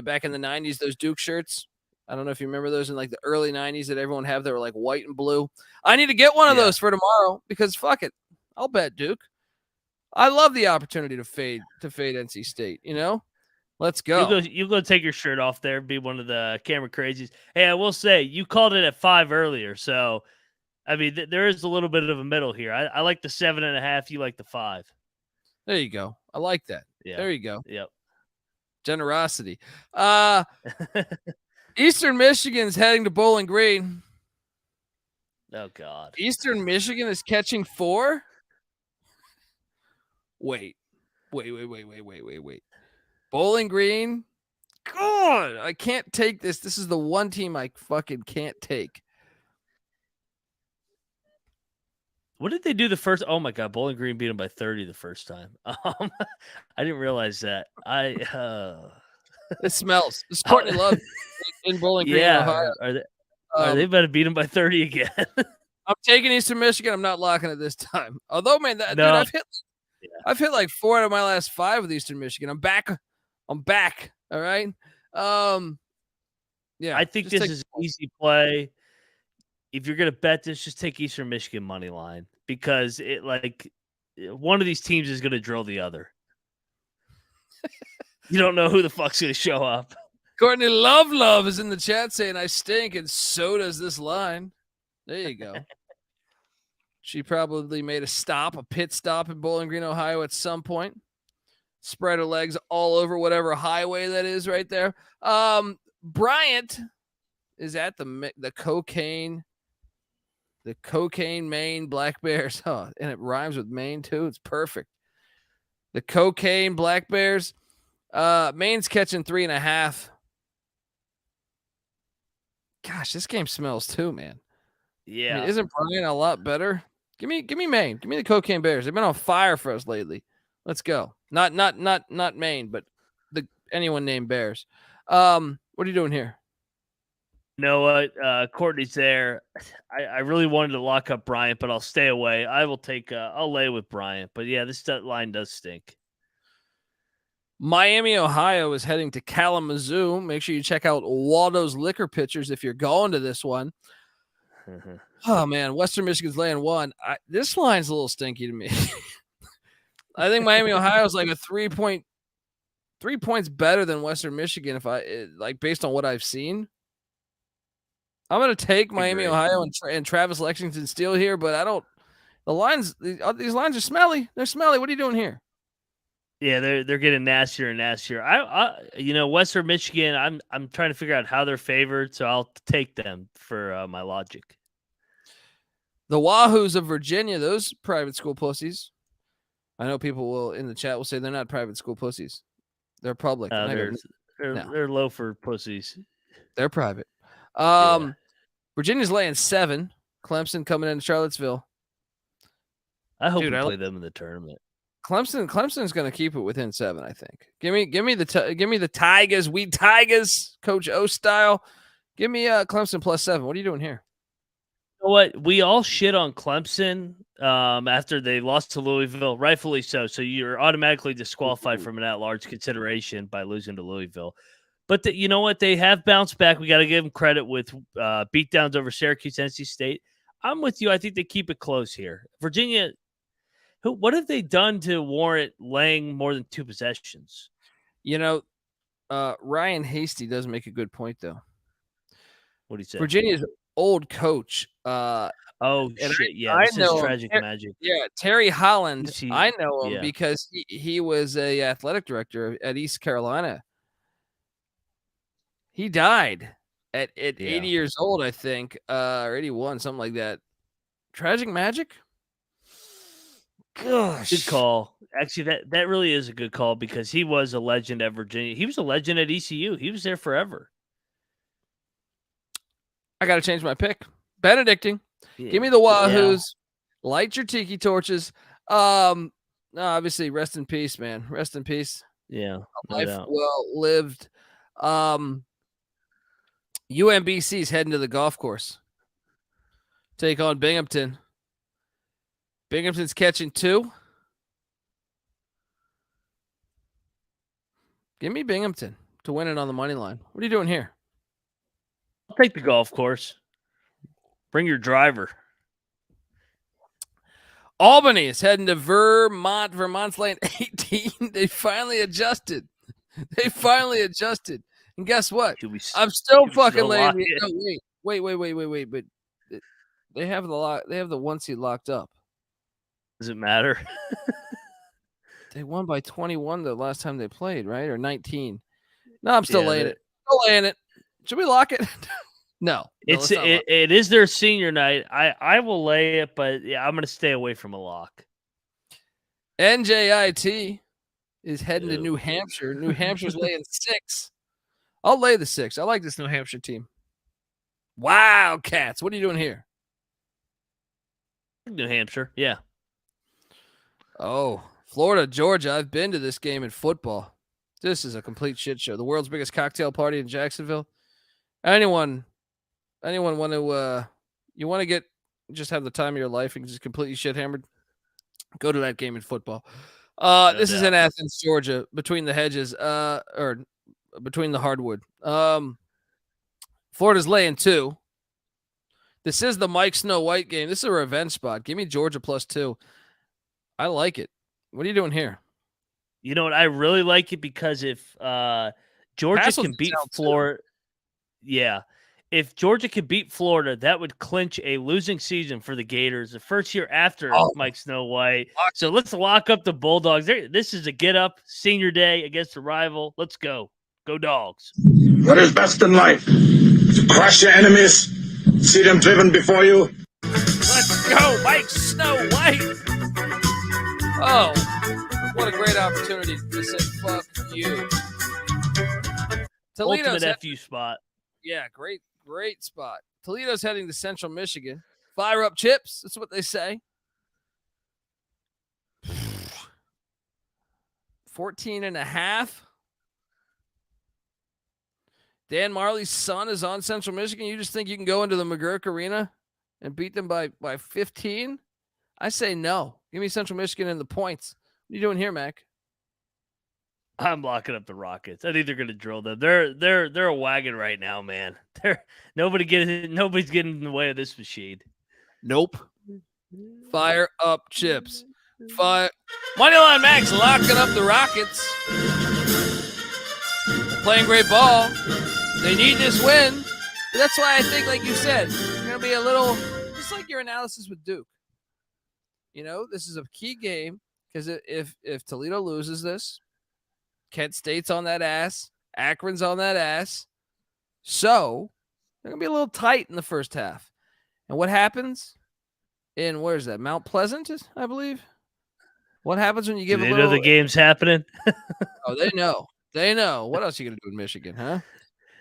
back in the 90s, those Duke shirts. I don't know if you remember those in the early 90s that everyone had. They were white and blue. I need to get one of those for tomorrow because fuck it. I'll bet Duke. I love the opportunity to fade NC State, Let's go. You go take your shirt off there and be one of the camera crazies. Hey, I will say you called it at 5 earlier, so I mean there is a little bit of a middle here. I like the 7.5. You like the 5. There you go. I like that. Yeah. There you go. Yep. Generosity. Eastern Michigan's heading to Bowling Green. Oh God. Eastern Michigan is catching 4. Wait. Bowling Green. God, I can't take this. This is the one team I fucking can't take. What did they do the first? Oh my God, Bowling Green beat them by 30 the first time. I didn't realize that. It smells. This Courtney Love in Bowling Green, Ohio. Are they about to beat them by 30 again? I'm taking Eastern Michigan. I'm not locking it this time. Although, man, dude, I've hit 4 out of my last 5 with Eastern Michigan. I'm back. All right. Yeah. I think this is an easy play. If you're gonna bet this, just take Eastern Michigan money line because one of these teams is gonna drill the other. You don't know who the fuck's gonna show up. Courtney Love is in the chat saying I stink, and so does this line. There you go. She probably made a pit stop in Bowling Green, Ohio at some point. Spread her legs all over whatever highway that is right there. Bryant is at the cocaine Maine Black Bears. Oh, and it rhymes with Maine too. It's perfect. The cocaine Black Bears. Maine's catching 3.5. Gosh, this game smells too, man. Yeah. I mean, isn't Bryant a lot better? Give me Maine. Give me the cocaine Bears. They've been on fire for us lately. Let's go. Not Maine, but anyone named Bears. What are you doing here? You know what? Courtney's there. I really wanted to lock up Bryant, but I'll stay away. I will take. I'll lay with Bryant. But yeah, this line does stink. Miami, Ohio is heading to Kalamazoo. Make sure you check out Waldo's Liquor Pictures if you're going to this one. Oh man, Western Michigan's laying 1. This line's a little stinky to me. I think Miami, Ohio is like a 3 points better than Western Michigan. Based on what I've seen, I'm going to take Miami, Ohio and Travis Lexington Steele here, but I don't. The lines, these lines are smelly. They're smelly. What are you doing here? Yeah, they're getting nastier and nastier. Western Michigan. I'm trying to figure out how they're favored, so I'll take them for my logic. The Wahoos of Virginia, those private school pussies. I know people in the chat will say they're not private school pussies. They're public. They're loafer pussies. They're private. Yeah. Virginia's laying 7. Clemson coming into Charlottesville. I hope we play them in the tournament. Clemson's going to keep it within 7, I think. Give me the Tigers, we Tigers, Coach O style. Give me Clemson plus 7. What are you doing here? You know what? We all shit on Clemson after they lost to Louisville, rightfully so. So you're automatically disqualified from an at-large consideration by losing to Louisville. But you know what? They have bounced back. We got to give them credit with beatdowns over Syracuse, NC State. I'm with you. I think they keep it close here. Virginia. What have they done to warrant laying more than 2 possessions? Ryan Hasty does make a good point, though. What do you say? Virginia's old coach. This is tragic magic. Yeah, Terry Holland. I know him because he was a athletic director at East Carolina. He died at 80 years old, I think, or 81, something like that. Tragic magic. Gosh. Good call. Actually, that really is a good call because he was a legend at Virginia. He was a legend at ECU. He was there forever. I got to change my pick. Benedicting. Yeah. Give me the Wahoos. Yeah. Light your tiki torches. Obviously, rest in peace, man. Rest in peace. Yeah. Life well lived. UMBC's heading to the golf course. Take on Binghamton. Binghamton's catching 2. Give me Binghamton to win it on the money line. What are you doing here? I'll take the golf course. Bring your driver. Albany is heading to Vermont. Vermont's laying 18. They finally adjusted. And guess what? I'm still fucking laying. No, wait. But they have the 1 seed locked up. Does it matter? They won by 21 the last time they played, right? Or 19. No, I'm still laying it. Still laying it. Should we lock it? No. It is their senior night. I will lay it, but I'm going to stay away from a lock. NJIT is heading to New Hampshire. New Hampshire's laying 6. I'll lay the 6. I like this New Hampshire team. Wildcats. What are you doing here? New Hampshire. Yeah. Oh, Florida, Georgia. I've been to this game in football. This is a complete shit show. The world's biggest cocktail party in Jacksonville. Anyone want to you want to just have the time of your life and just completely shit hammered? Go to that game in football. This is in Athens, Georgia, between the hedges, or between the hardwood. Florida's laying 2. This is the Mike Snow White game. This is a revenge spot. Give me Georgia plus 2. I like it. What are you doing here? You know what? I really like it because if Georgia can beat Florida, if Georgia can beat Florida, that would clinch a losing season for the Gators, the first year after Mike Snow White. So let's lock up the Bulldogs. This is a get-up senior day against a rival. Let's go. Go Dogs. What is best in life? To crush your enemies, see them driven before you. Let's go, Mike Snow White. Oh, what a great opportunity to say fuck you. Toledo's ultimate FU spot. Yeah, great spot. Toledo's heading to Central Michigan. Fire up chips. That's what they say. 14.5. Dan Marley's son is on Central Michigan. You just think you can go into the McGurk Arena and beat them by 15? I say no. Give me Central Michigan and the points. What are you doing here, Mac? I'm locking up the Rockets. I think they're going to drill them. They're a wagon right now, man. Nobody's getting in the way of this machine. Nope. Fire up chips. Moneyline Max locking up the Rockets. They're playing great ball. They need this win. But that's why I think, like you said, you're going to be a little, just like your analysis with Duke. This is a key game because if Toledo loses this, Kent State's on that ass. Akron's on that ass. So they're going to be a little tight in the first half. And what happens in, where is that? Mount Pleasant, I believe. What happens when you give a little? They know the game's happening. Oh, they know. They know. What else are you going to do in Michigan, huh?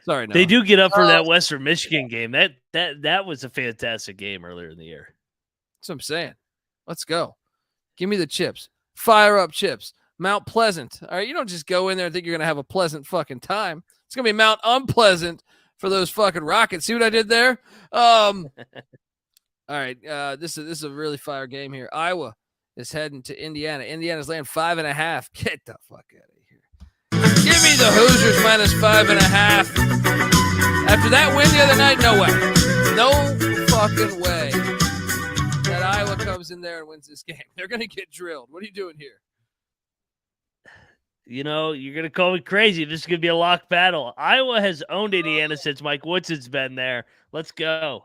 Sorry, no. They do get up for that Western Michigan game. That was a fantastic game earlier in the year. That's what I'm saying. Let's go. Give me the chips. Fire up chips. Mount Pleasant. All right, you don't just go in there and think you're going to have a pleasant fucking time. It's going to be Mount Unpleasant for those fucking Rockets. See what I did there? All right, this is a really fire game here. Iowa is heading to Indiana. Indiana's laying 5.5. Get the fuck out of here. Give me the Hoosiers minus 5.5. After that win the other night, no way. No fucking way that Iowa comes in there and wins this game. They're going to get drilled. What are you doing here? You're going to call me crazy. This is going to be a lock battle. Iowa has owned Indiana since Mike Woodson's been there. Let's go.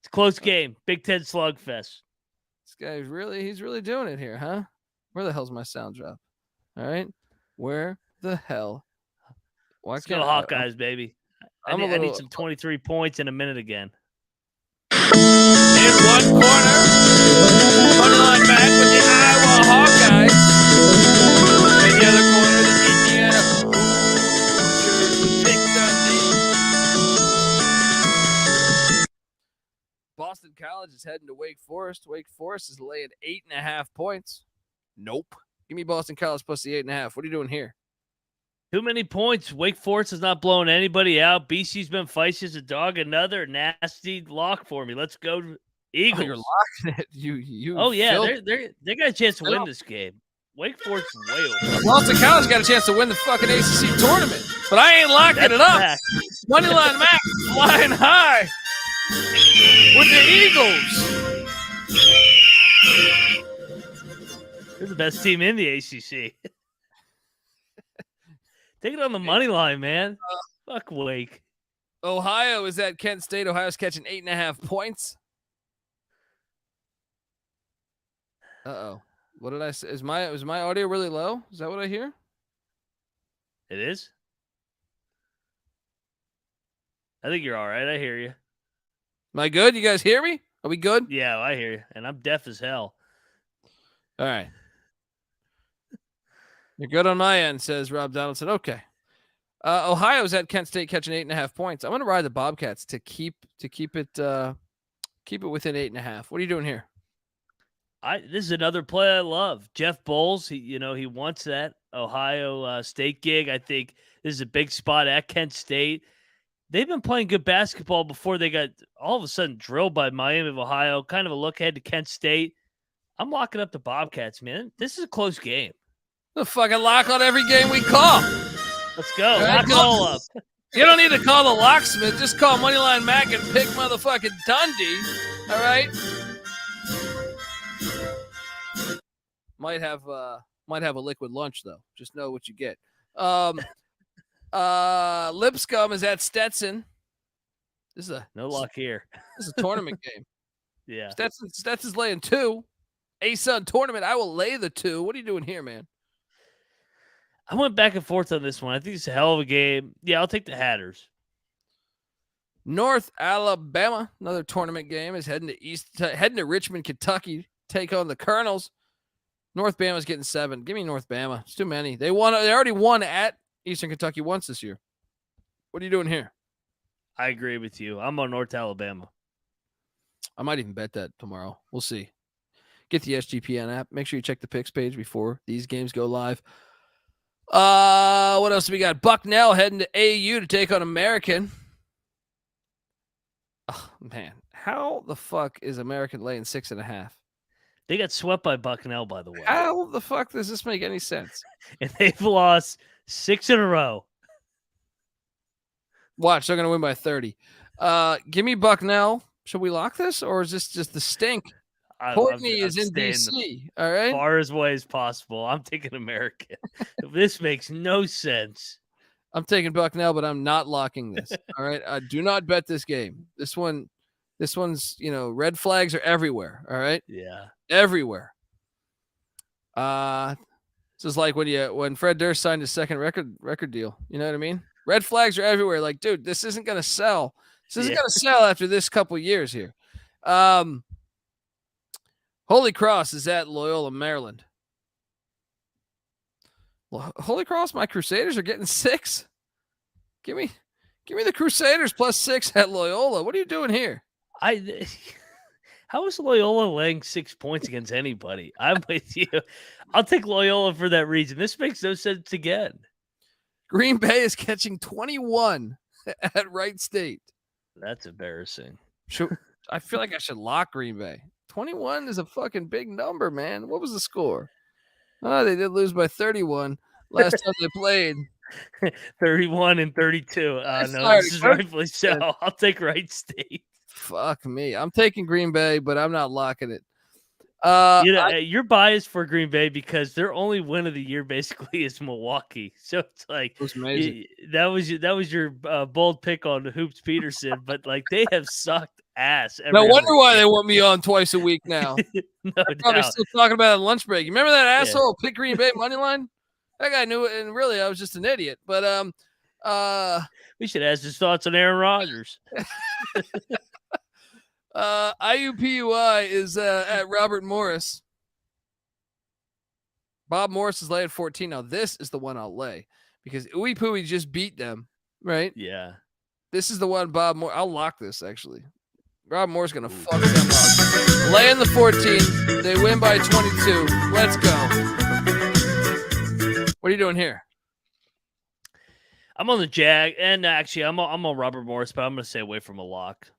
It's a close game. Big Ten slugfest. This guy's he's really doing it here, huh? Where the hell's my sound drop? All right. Where the hell? Let's go Hawkeyes, baby. I need some 23 points in a minute again. In one corner, Moneyline back with the Iowa Hawkeyes. In the other corner, the Indiana Hoosiers pick Dundee. Boston College is heading to Wake Forest. Wake Forest is laying 8.5 points. Nope. Give me Boston College plus the 8.5. What are you doing here? Too many points. Wake Forest has not blown anybody out. BC's been feisty as a dog. Another nasty lock for me. Let's go Eagles. Oh, you're locking it. You. Oh yeah, they got a chance to win this game. Wake Forest is way over. Boston College got a chance to win the fucking ACC tournament, but I ain't locking it up. Moneyline Max flying high with the Eagles. They're the best team in the ACC. Take it on the money line, man. Fuck Wake. Ohio is at Kent State. Ohio's catching 8.5 points. Uh-oh. What did I say? Is my audio really low? Is that what I hear? It is? I think you're all right. I hear you. Am I good? You guys hear me? Are we good? Yeah, I hear you. And I'm deaf as hell. All right. You're good on my end, says Rob Donaldson. Okay. Ohio's at Kent State catching 8.5 points. I'm going to ride the Bobcats to keep it within 8.5. What are you doing here? This is another play I love. Jeff Bowles, he wants that Ohio State gig. I think this is a big spot at Kent State. They've been playing good basketball before they got all of a sudden drilled by Miami of Ohio. Kind of a look ahead to Kent State. I'm locking up the Bobcats, man. This is a close game. The fucking lock on every game we call. Let's go. Lock it all up. You don't need to call the locksmith. Just call Moneyline Mac and pick motherfucking Dundee. All right. Might have a liquid lunch though. Just know what you get. Lipscomb is at Stetson. This is no luck here. This is a tournament game. Yeah. Stetson's laying 2. A-Sun tournament. I will lay the 2. What are you doing here, man? I went back and forth on this one. I think it's a hell of a game. Yeah, I'll take the Hatters. North Alabama, another tournament game, is heading to Richmond, Kentucky, take on the Colonels. North Bama's getting 7. Give me North Bama. It's too many. They already won at Eastern Kentucky once this year. What are you doing here? I agree with you. I'm on North Alabama. I might even bet that tomorrow. We'll see. Get the SGPN app. Make sure you check the picks page before these games go live. What else do we got? Bucknell heading to AU to take on American. Oh, man. How the fuck is American laying 6.5? They got swept by Bucknell, by the way. How the fuck does this make any sense? And they've lost 6 in a row. Watch, they're going to win by 30. Give me Bucknell. Should we lock this, or is this just the stink? Courtney is in staying DC. All right. far as away as possible. I'm taking American. This makes no sense. I'm taking Bucknell, but I'm not locking this. All right. Do not bet this game. This one's, red flags are everywhere. All right. Yeah. Everywhere. This is like when Fred Durst signed his second record deal. You know what I mean? Red flags are everywhere. Like, dude, this isn't gonna sell. This isn't gonna sell after this couple years here. Holy Cross is at Loyola, Maryland. Holy Cross, my Crusaders are getting 6. Give me the Crusaders +6 at Loyola. What are you doing here? How is Loyola laying 6 points against anybody? I'm with you. I'll take Loyola for that reason. This makes no sense again. Green Bay is catching 21 at Wright State. That's embarrassing. I feel like I should lock Green Bay. 21 is a fucking big number, man. What was the score? Oh, they did lose by 31 last time they played. 31 and 32. No, this is rightfully so. I'll take Wright State. Fuck me. I'm taking Green Bay, but I'm not locking it. You're biased for Green Bay because their only win of the year basically is Milwaukee. So it's like that was your bold pick on Hoops Peterson, but like they have sucked ass. No wonder why they want me on twice a week now. They're probably still talking about it on lunch break. You remember that asshole pick Green Bay money line? That guy knew it, and really I was just an idiot. But we should ask his thoughts on Aaron Rodgers. IUPUI is at Robert Morris. Bob Morris is laying 14. Now, this is the one I'll lay because Uwe just beat them, right? Yeah. This is the one Bob Morris. I'll lock this, actually. Rob Moore's going to fuck them up. Laying the 14. They win by 22. Let's go. What are you doing here? I'm on the Jag, and actually, I'm on Robert Morris, but I'm going to stay away from a lock.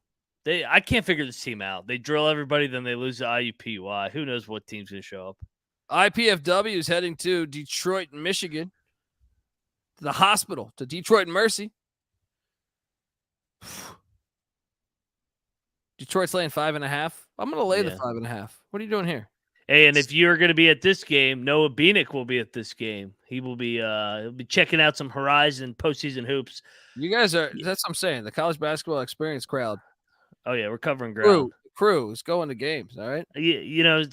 I can't figure this team out. They drill everybody, then they lose to IUPUI. Who knows what team's going to show up? IPFW is heading to Detroit, Michigan. To the hospital, to Detroit Mercy. Detroit's laying 5.5. I'm going to lay the 5.5. What are you doing here? Hey, and if you're going to be at this game, Noah Beanick will be at this game. He will be he'll be checking out some Horizon postseason hoops. You guys are, that's what I'm saying, the college basketball experience crowd. Oh, yeah, we're covering ground. Crew is going to games, all right?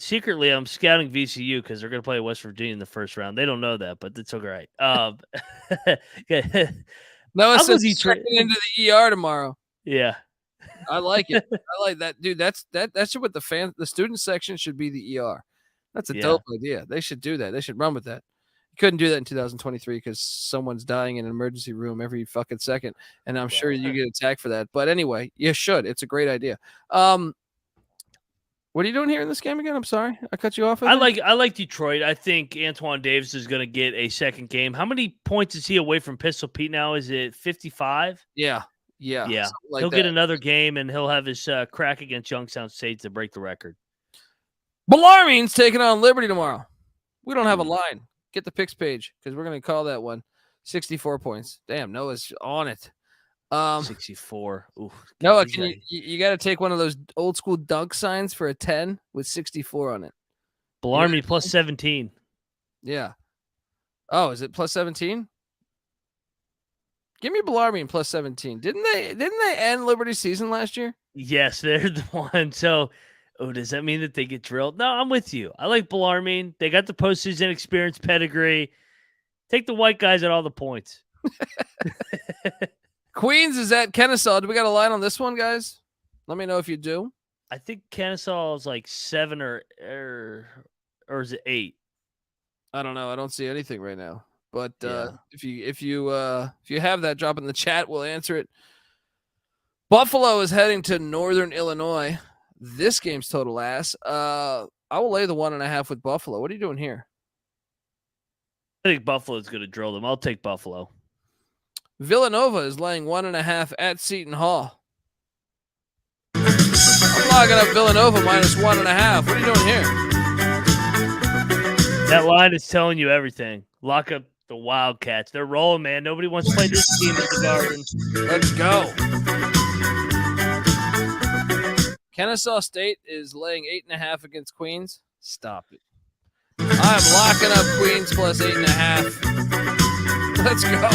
Secretly, I'm scouting VCU because they're going to play West Virginia in the first round. They don't know that, but it's all right. Noah says he's checking into the ER tomorrow. Yeah. I like it. I like that, dude. That should what the student section should be the ER. That's a dope idea. They should do that. They should run with that. You couldn't do that in 2023 because someone's dying in an emergency room every fucking second, and I'm sure you get attacked for that. But anyway, you should. It's a great idea. What are you doing here in this game again? I'm sorry, I cut you off. I like Detroit. I think Antoine Davis is going to get a second game. How many points is he away from Pistol Pete now? Is it 55? Yeah. Like he'll get another game, and he'll have his crack against Youngstown State to break the record. Bellarmine's taking on Liberty tomorrow. We don't have a line. Get the picks page because we're going to call that one 64 points. Damn, Noah's on it. 64. Ooh, Noah, you got to take one of those old school dunk signs for a 10 with 64 on it. Bellarmine plus 17. Yeah. Oh, is it plus 17? Give me Bellarmine plus 17. Didn't they end Liberty's season last year? Yes, they're the one. So, does that mean that they get drilled? No, I'm with you. I like Bellarmine. They got the postseason experience pedigree. Take the white guys at all the points. Queens is at Kennesaw. Do we got a line on this one, guys? Let me know if you do. I think Kennesaw is like 7 or is it 8? I don't know. I don't see anything right now. But if you have that, drop in the chat. We'll answer it. Buffalo is heading to Northern Illinois. This game's total ass. I will lay the 1.5 with Buffalo. What are you doing here? I think Buffalo's going to drill them. I'll take Buffalo. Villanova is laying 1.5 at Seton Hall. I'm logging up Villanova minus 1.5. What are you doing here? That line is telling you everything. Lock up the Wildcats. They're rolling, man. Nobody wants to play this team at the Garden. Let's go. Kennesaw State is laying 8.5 against Queens. Stop it. I'm locking up Queens plus 8.5. Let's go.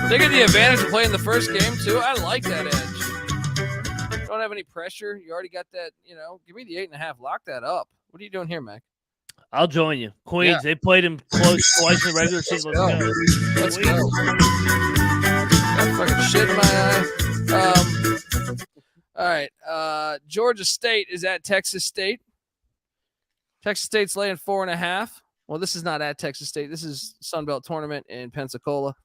They get the advantage of playing the first game, too. I like that edge. You don't have any pressure. You already got that, give me the 8.5. Lock that up. What are you doing here, Mac? I'll join you. Queens, They played him close twice in the regular season. Let's go. Got fucking shit in my eye. All right. Georgia State is at Texas State. Texas State's laying 4.5. Well, this is not at Texas State. This is Sun Belt Tournament in Pensacola.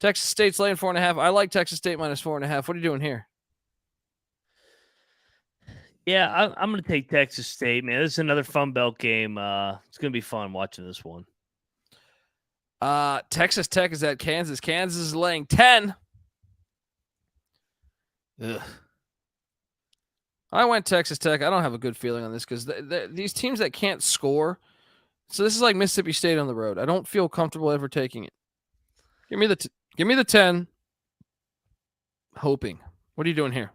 Texas State's laying 4.5. I like Texas State minus 4.5. What are you doing here? Yeah, I'm going to take Texas State, man. This is another Fun Belt game. It's going to be fun watching this one. Texas Tech is at Kansas. Kansas is laying 10. Ugh. I went Texas Tech. I don't have a good feeling on this because these teams that can't score. So this is like Mississippi State on the road. I don't feel comfortable ever taking it. Give me the 10. Hoping. What are you doing here?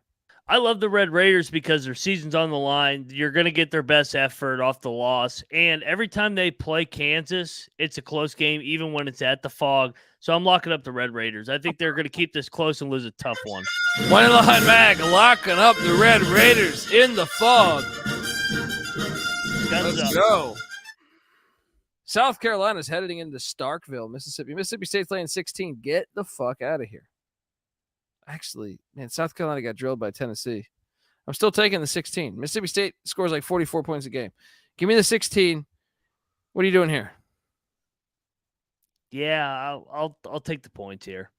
I love the Red Raiders because their season's on the line. You're going to get their best effort off the loss. And every time they play Kansas, it's a close game, even when it's at the Fog. So I'm locking up the Red Raiders. I think they're going to keep this close and lose a tough one. Moneyline Mag locking up the Red Raiders in the Fog. Let's go. South Carolina's heading into Starkville, Mississippi. Mississippi State's laying 16. Get the fuck out of here. Actually, man, South Carolina got drilled by Tennessee. I'm still taking the 16. Mississippi State scores like 44 points a game. Give me the 16. What are you doing here? Yeah, I'll take the points here.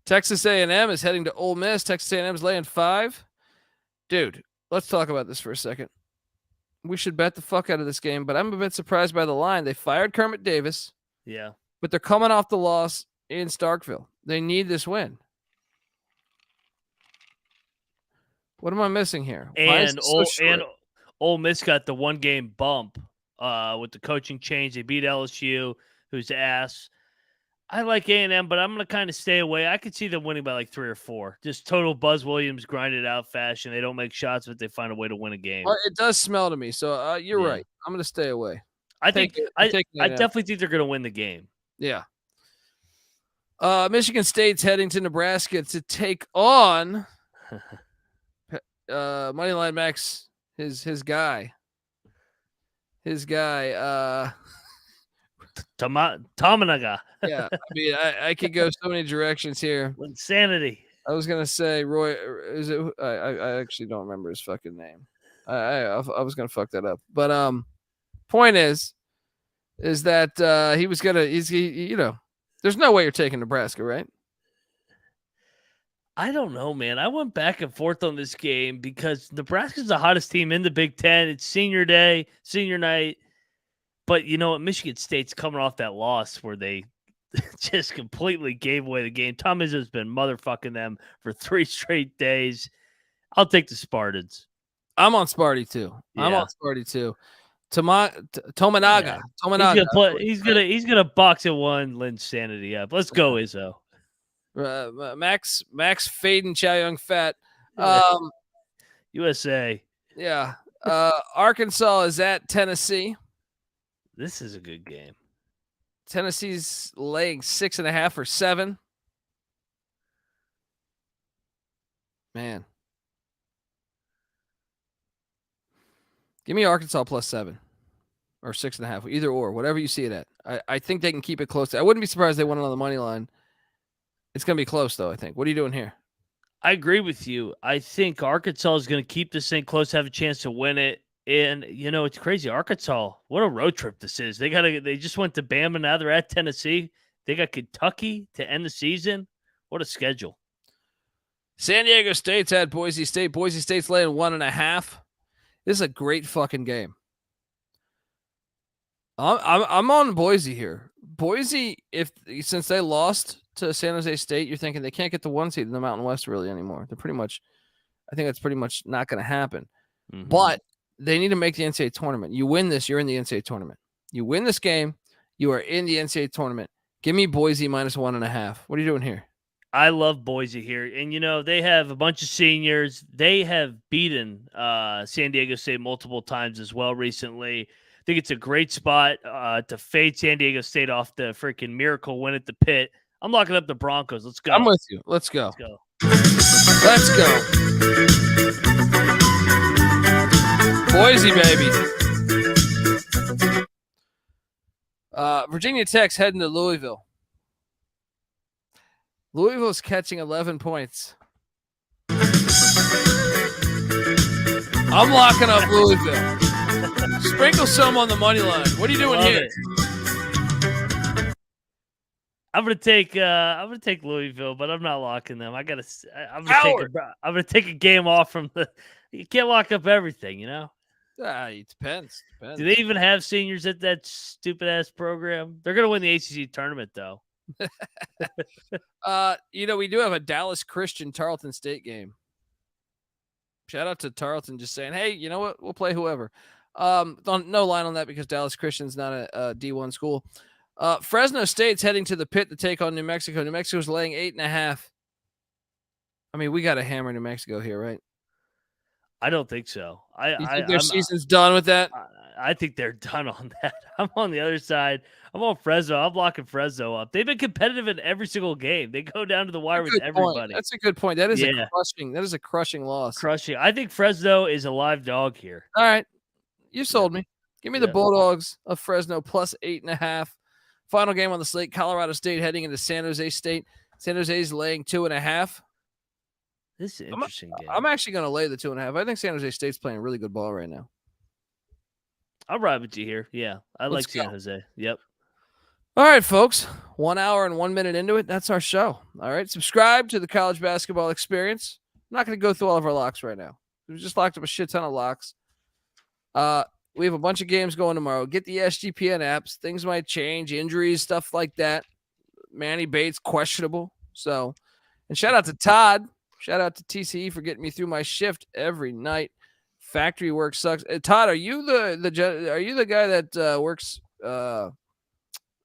Texas A&M is heading to Ole Miss. Texas A&M is laying 5. Dude, let's talk about this for a second. We should bet the fuck out of this game, but I'm a bit surprised by the line. They fired Kermit Davis. Yeah. But they're coming off the loss in Starkville. They need this win. What am I missing here? And Ole Miss got the 1-game bump with the coaching change. They beat LSU, who's ass. I like A&M, but I'm going to kind of stay away. I could see them winning by like 3 or 4. Just total Buzz Williams grinded out fashion. They don't make shots, but they find a way to win a game. Well, it does smell to me, so you're right. I'm going to stay away. I definitely think they're going to win the game. Yeah. Michigan State's heading to Nebraska to take on Moneyline Max, his guy. Tamanaga. Yeah, I mean, I could go so many directions here. Insanity. I was gonna say Roy. Is it? I actually don't remember his fucking name. I was gonna fuck that up. But point is that he was gonna. There's no way you're taking Nebraska, right? I don't know, man. I went back and forth on this game because Nebraska's the hottest team in the Big Ten. It's senior day, senior night. But you know what? Michigan State's coming off that loss where they just completely gave away the game. Tom Izzo's been motherfucking them for 3 straight days. I'll take the Spartans. I'm on Sparty too. Yeah. I'm on Sparty too. Tomanaga. Yeah. Tomanaga. He's gonna box at one Lynn Sanity up. Let's go, Izzo. Max Faden Chow Young Fat. USA. Yeah. Arkansas is at Tennessee. This is a good game. Tennessee's laying 6.5 or 7. Man. Give me Arkansas plus 7 or 6.5, either or, whatever you see it at. I think they can keep it close. I wouldn't be surprised they won it on the money line. It's going to be close, though, I think. What are you doing here? I agree with you. I think Arkansas is going to keep this thing close, have a chance to win it. And, you know, it's crazy. Arkansas, what a road trip this is. They just went to Bama. Now they're at Tennessee. They got Kentucky to end the season. What a schedule. San Diego State's at Boise State. Boise State's laying 1.5. This is a great fucking game. I'm on Boise here. Boise, since they lost to San Jose State, you're thinking they can't get the 1 seed in the Mountain West really anymore. I think that's pretty much not going to happen. Mm-hmm. But they need to make the NCAA tournament. You win this, you're in the NCAA tournament. You win this game, you are in the NCAA tournament. Give me Boise minus 1.5. What are you doing here? I love Boise here. And, they have a bunch of seniors. They have beaten San Diego State multiple times as well recently. I think it's a great spot to fade San Diego State off the freaking miracle win at the pit. I'm locking up the Broncos. Let's go. I'm with you. Let's go. Let's go. Let's go. Boise, baby. Virginia Tech's heading to Louisville. Louisville's catching 11 points. I'm locking up Louisville. Sprinkle some on the money line. What are you doing here? I'm gonna take Louisville, but I'm not locking them. I'm gonna take a game off from the. You can't lock up everything, It depends. Do they even have seniors at that stupid ass program? They're gonna win the ACC tournament though. We do have a Dallas Christian Tarleton State game. Shout out to Tarleton just saying, hey, you know what? We'll play whoever. No line on that because Dallas Christian's not a D1 school. Fresno State's heading to the pit to take on New Mexico. New Mexico's laying 8.5. I mean, we got to hammer New Mexico here, right? I don't think so. You think their season's done with that? I think they're done on that. I'm on the other side. I'm on Fresno. I'm locking Fresno up. They've been competitive in every single game. They go down to the wire with everybody. That's a good point. That is a crushing loss. Crushing. I think Fresno is a live dog here. All right. You sold me. Give me the Bulldogs of Fresno plus 8.5. Final game on the slate, Colorado State heading into San Jose State. San Jose's laying 2.5. This is an interesting game. I'm actually going to lay the 2.5. I think San Jose State's playing really good ball right now. I'll ride with you here. Yeah, like San Jose. Yep. All right, folks. 1 hour and 1 minute into it. That's our show. All right. Subscribe to the College Basketball Experience. I'm not going to go through all of our locks right now. We just locked up a shit ton of locks. We have a bunch of games going tomorrow. Get the SGPN apps. Things might change. Injuries, stuff like that. Manny Bates, questionable. So, and shout out to Todd. Shout out to TCE for getting me through my shift every night. Factory work sucks. Todd, are you the guy that works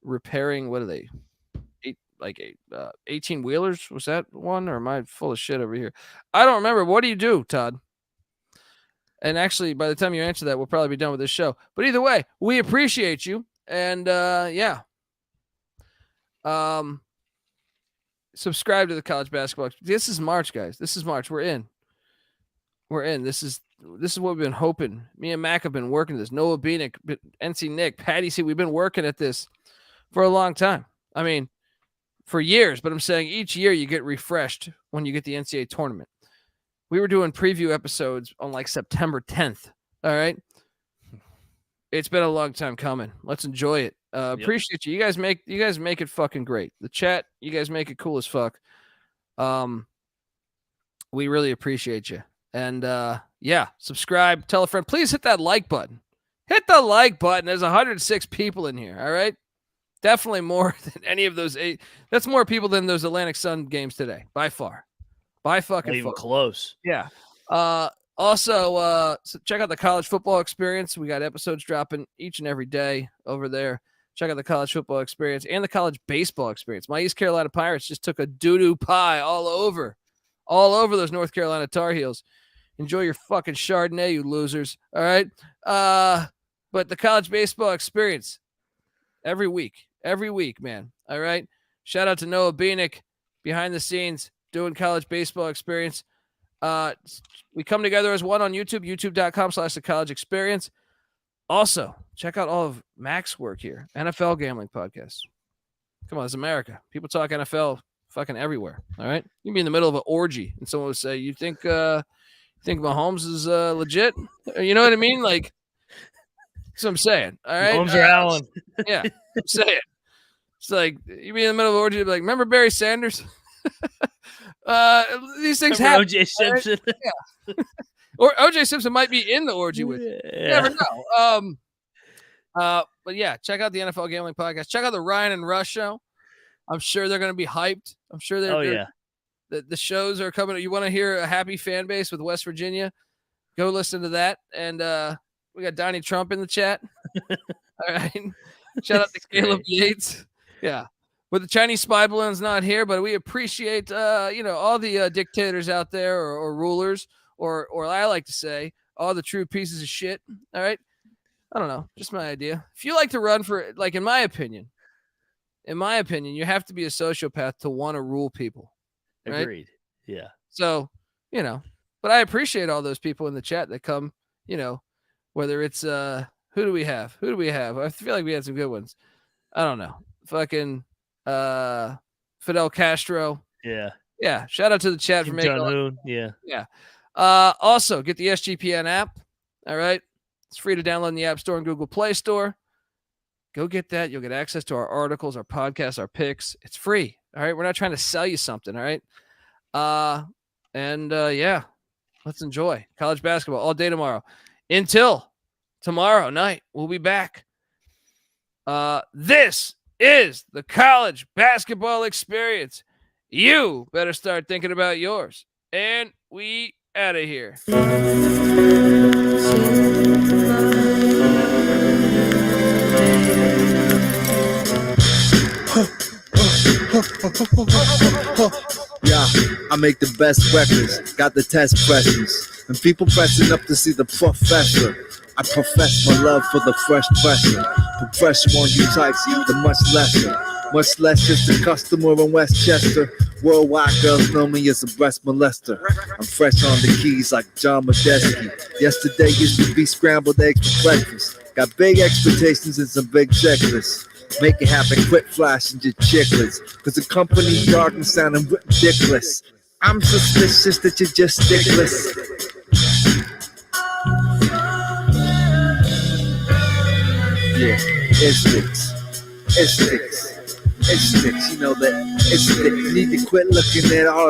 repairing? What are they? 18 wheelers? Was that one, or am I full of shit over here? I don't remember. What do you do, Todd? And actually, by the time you answer that, we'll probably be done with this show. But either way, we appreciate you. And subscribe to the College Basketball. This is March, guys. This is March. We're in. This is what we've been hoping. Me and Mac have been working this. Noah Beanick, NC Nick, Patty C. We've been working at this for a long time. I mean, for years. But I'm saying each year you get refreshed when you get the NCAA tournament. We were doing preview episodes on like September 10th. All right. It's been a long time coming. Let's enjoy it. Appreciate you. You guys make it fucking great. The chat, you guys make it cool as fuck. We really appreciate you. And subscribe, tell a friend. Please hit that like button. Hit the like button. There's 106 people in here. All right. Definitely more than any of those 8. That's more people than those Atlantic Sun games today, by far. By fucking Not even far. close. Yeah. Also, so check out the College Football Experience. We got episodes dropping each and every day over there. Check out the College Football Experience and the College Baseball Experience. My East Carolina Pirates just took a doo-doo pie all over those North Carolina Tar Heels. Enjoy your fucking Chardonnay, you losers. All right. But the College Baseball Experience every week, man. All right. Shout out to Noah Beanick behind the scenes doing College Baseball Experience. We come together as one on YouTube, youtube.com/the College Experience. Also, check out all of Mac's work here. NFL Gambling Podcast. Come on, it's America. People talk NFL fucking everywhere. All right. You can be in the middle of an orgy and someone would say, you think Mahomes is legit? You know what I mean? Like, that's what I'm saying. All right. Mahomes or Allen. Yeah. I'm saying. It's like, you be in the middle of an orgy, you'd be like, remember Barry Sanders? These things happen. O.J. Simpson. Right? Yeah. Or O.J. Simpson might be in the orgy with you. You never know. But yeah, check out the NFL Gambling Podcast. Check out the Ryan and Rush Show. I'm sure they're going to be hyped. I'm sure the shows are coming. You want to hear a happy fan base with West Virginia? Go listen to that. And we got Donnie Trump in the chat. All right. Shout out to Caleb Yates. Yeah. With the Chinese spy balloon's not here, but we appreciate, all the dictators out there or rulers, or I like to say, all the true pieces of shit. All right. I don't know. Just my idea. If you like to run for, like, in my opinion, you have to be a sociopath to want to rule people. Right? Agreed. Yeah. So, but I appreciate all those people in the chat that come, whether it's, who do we have? I feel like we had some good ones. I don't know. Fucking Fidel Castro. Yeah. Yeah. Shout out to the chat for Kim making Jong-un. Yeah. Yeah. Also, get the SGPN app. All right. It's free to download in the App Store and Google Play Store. Go get that. You'll get access to our articles, our podcasts, our picks. It's free. All right. We're not trying to sell you something. All right. Yeah, let's enjoy college basketball all day tomorrow. Until tomorrow night, we'll be back. This is the college basketball experience. You better start thinking about yours. And we out of here. Yeah, I make the best records, got the test pressures, and people pressing up to see the professor. I profess my love for the fresh pressure. The pressure on you types, the much less just a customer in Westchester. Worldwide girls know me as a breast molester. I'm fresh on the keys like John Medeski. Yesterday used to be scrambled eggs for breakfast. Got big expectations and some big checklists. Make it happen, quit flashing your chicklets. Cause the company jargon sounding ridiculous. I'm suspicious that you're just stickless. Yeah, it sticks. You know that it sticks. You need to quit looking at all